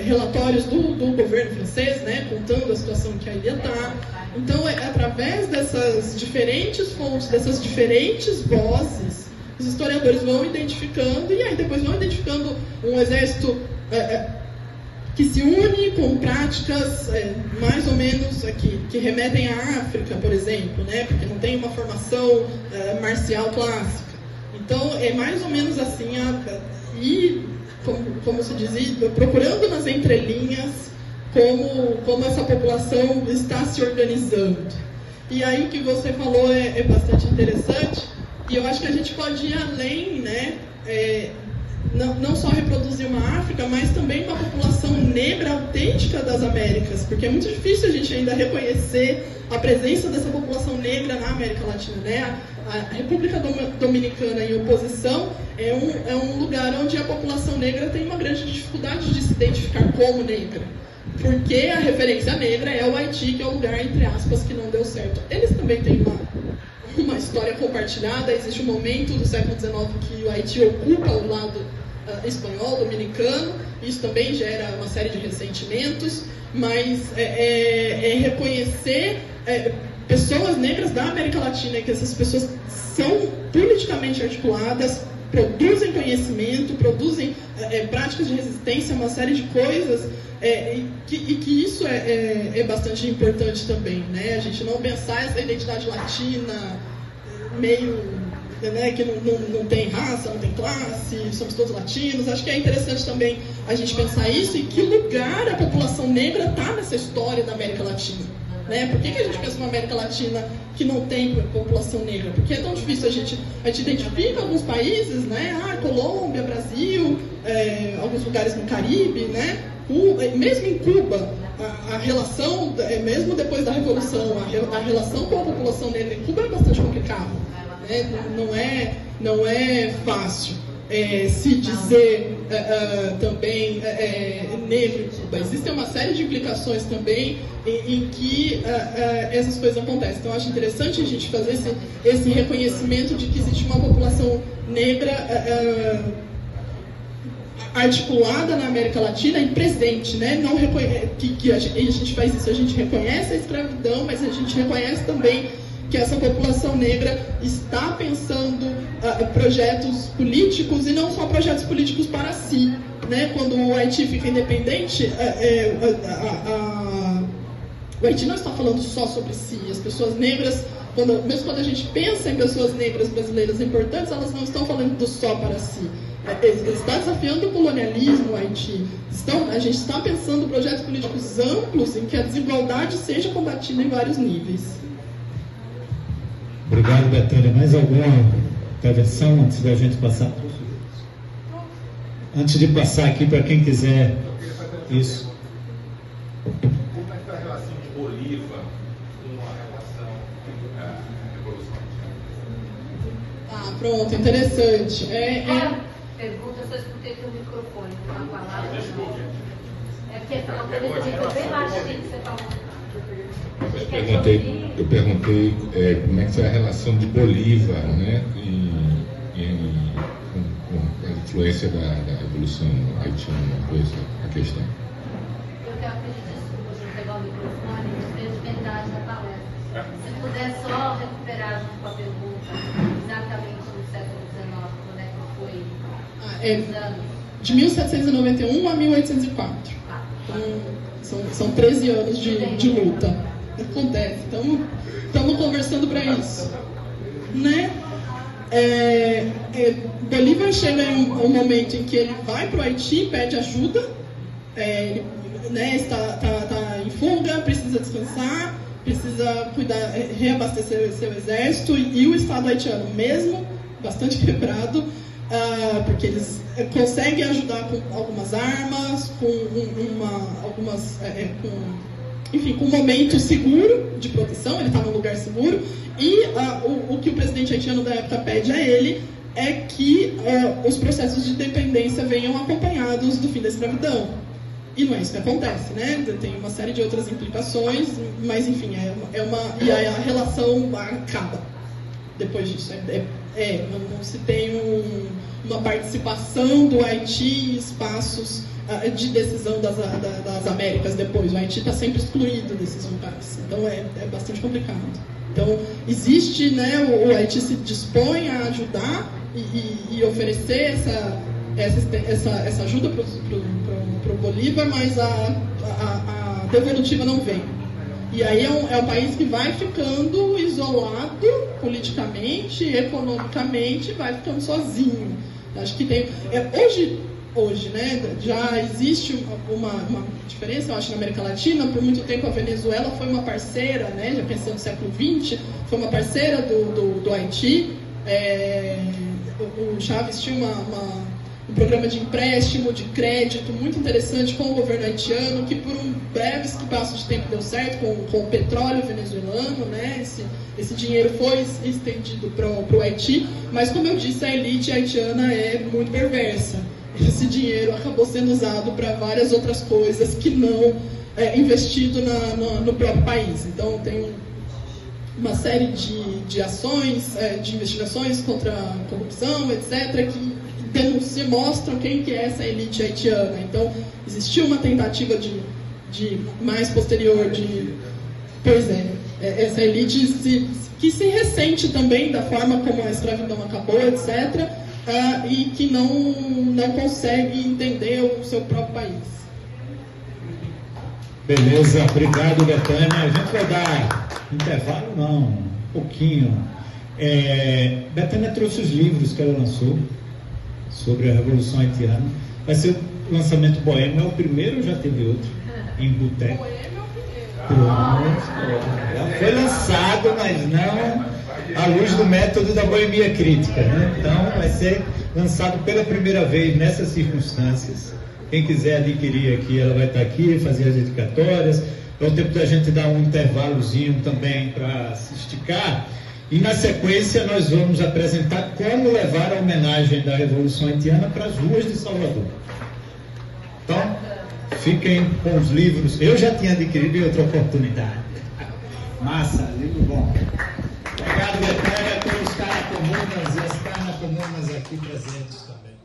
relatórios do governo francês, né, contando a situação que a ilha está. Então, através dessas diferentes fontes, dessas diferentes vozes, os historiadores vão identificando, e aí depois vão identificando um exército que se une com práticas mais ou menos que remetem à África, por exemplo, né? Porque não tem uma formação marcial clássica. Então, é mais ou menos assim, como se dizia, procurando nas entrelinhas como essa população está se organizando. E aí o que você falou é bastante interessante, e eu acho que a gente pode ir além, né? Não só reproduzir uma África, mas também uma população negra autêntica das Américas, porque é muito difícil a gente ainda reconhecer a presença dessa população negra na América Latina, né? A República Dominicana, em oposição, é um lugar onde a população negra tem uma grande dificuldade de se identificar como negra, porque a referência negra é o Haiti, que é o lugar, entre aspas, que não deu certo. Eles também têm uma história compartilhada. Existe um momento do século XIX que o Haiti ocupa o lado espanhol, dominicano. Isso também gera uma série de ressentimentos, mas reconhecer pessoas negras da América Latina, que essas pessoas são politicamente articuladas, produzem conhecimento, produzem práticas de resistência, uma série de coisas E que isso é bastante importante também, né? A gente não pensar essa identidade latina meio, né, que não tem raça, não tem classe, somos todos latinos. Acho que é interessante também a gente pensar isso e que lugar a população negra está nessa história da América Latina. Né? Por que a gente pensa numa América Latina que não tem população negra? Porque é tão difícil, a gente identifica alguns países, né? Colômbia, Brasil, alguns lugares no Caribe, né? Mesmo em Cuba, a relação, mesmo depois da Revolução, a relação com a população negra em Cuba é bastante complicada. Né? Não é fácil se dizer também negro em Cuba. Existem uma série de implicações também em que essas coisas acontecem. Então, eu acho interessante a gente fazer esse reconhecimento de que existe uma população negra articulada na América Latina e presente, né? Não que a gente faz isso, a gente reconhece a escravidão, mas a gente reconhece também que essa população negra está pensando projetos políticos e não só projetos políticos para si, né? Quando o Haiti fica independente, o Haiti não está falando só sobre si. As pessoas negras, mesmo quando a gente pensa em pessoas negras brasileiras importantes, elas não estão falando do só para si. Está desafiando o colonialismo, o Haiti. A gente está pensando projetos políticos amplos em que a desigualdade seja combatida em vários níveis. Obrigado, Betânia. Mais alguma intervenção antes da gente passar? Antes de passar aqui para quem quiser isso. Como é que está a relação de Bolívar com a relação da Revolução Haitiana? Pronto, interessante. Pergunta, eu só escutei pelo microfone, uma palavra. Desculpe. É porque uma coisa que foi bem baixinho que você falou. Eu perguntei como é que foi a relação de Bolívar, né, com a influência da Revolução Haitiana, a questão. Eu quero pedir desculpas por pegar o microfone e ter de verdade da palestra. Se puder só recuperar junto com a pergunta, exatamente no século XIX, quando é que foi os anos? De 1791 a 1804. Então, são 13 anos de luta. Acontece, estamos conversando para isso, né? Bolívar chega em um momento em que ele vai para o Haiti, pede ajuda, está em fuga, precisa descansar, precisa cuidar, reabastecer seu exército, e o Estado haitiano mesmo, bastante quebrado, porque eles conseguem ajudar com algumas armas, com um momento seguro de proteção, ele está num lugar seguro, e o que o presidente haitiano da época pede a ele é que os processos de independência venham acompanhados do fim da escravidão. E não é isso que acontece, né? Tem uma série de outras implicações, mas enfim, e aí a relação acaba depois disso. Não se tem uma participação do Haiti em espaços de decisão das Américas depois. O Haiti está sempre excluído desses lugares, então é bastante complicado. Então existe, né, o Haiti se dispõe a ajudar e oferecer essa ajuda para o Bolívar, mas a devolutiva não vem. E aí é um país que vai ficando isolado politicamente, economicamente, vai ficando sozinho. Acho que tem hoje, né, já existe uma diferença, eu acho, na América Latina. Por muito tempo a Venezuela foi uma parceira, né, já pensando no século XX, foi uma parceira do Haiti. O Chávez tinha um programa de empréstimo, de crédito muito interessante com o governo haitiano, que por um breve espaço de tempo deu certo com o petróleo venezuelano, né? Esse dinheiro foi estendido para o Haiti, mas como eu disse, a elite haitiana é muito perversa. Esse dinheiro acabou sendo usado para várias outras coisas que não investido no próprio país. Então tem uma série de ações, de investigações contra a corrupção, etc., que mostram quem que é essa elite haitiana. Então, existiu uma tentativa de mais posterior essa elite que se ressente também da forma como a escravidão acabou, etc., e que não consegue entender o seu próprio país. Beleza, obrigado, Betânia. A gente vai dar intervalo, não, um pouquinho. Betânia trouxe os livros que ela lançou sobre a Revolução Haitiana. Vai ser o lançamento boêmio, é o primeiro ou já teve outro? Em boteco. Pronto. Foi lançado, mas não à luz do método da boemia crítica, né? Então vai ser lançado pela primeira vez nessas circunstâncias. Quem quiser adquirir aqui, ela vai estar aqui, fazer as dedicatórias. É o tempo da gente dar um intervalozinho também para se esticar. E na sequência nós vamos apresentar como levar a homenagem da Revolução Haitiana para as ruas de Salvador. Então, fiquem com os livros. Eu já tinha adquirido em outra oportunidade. Massa, livro bom. Obrigado, Betânia, pelos carnacomunas e as carnacomunas aqui presentes também.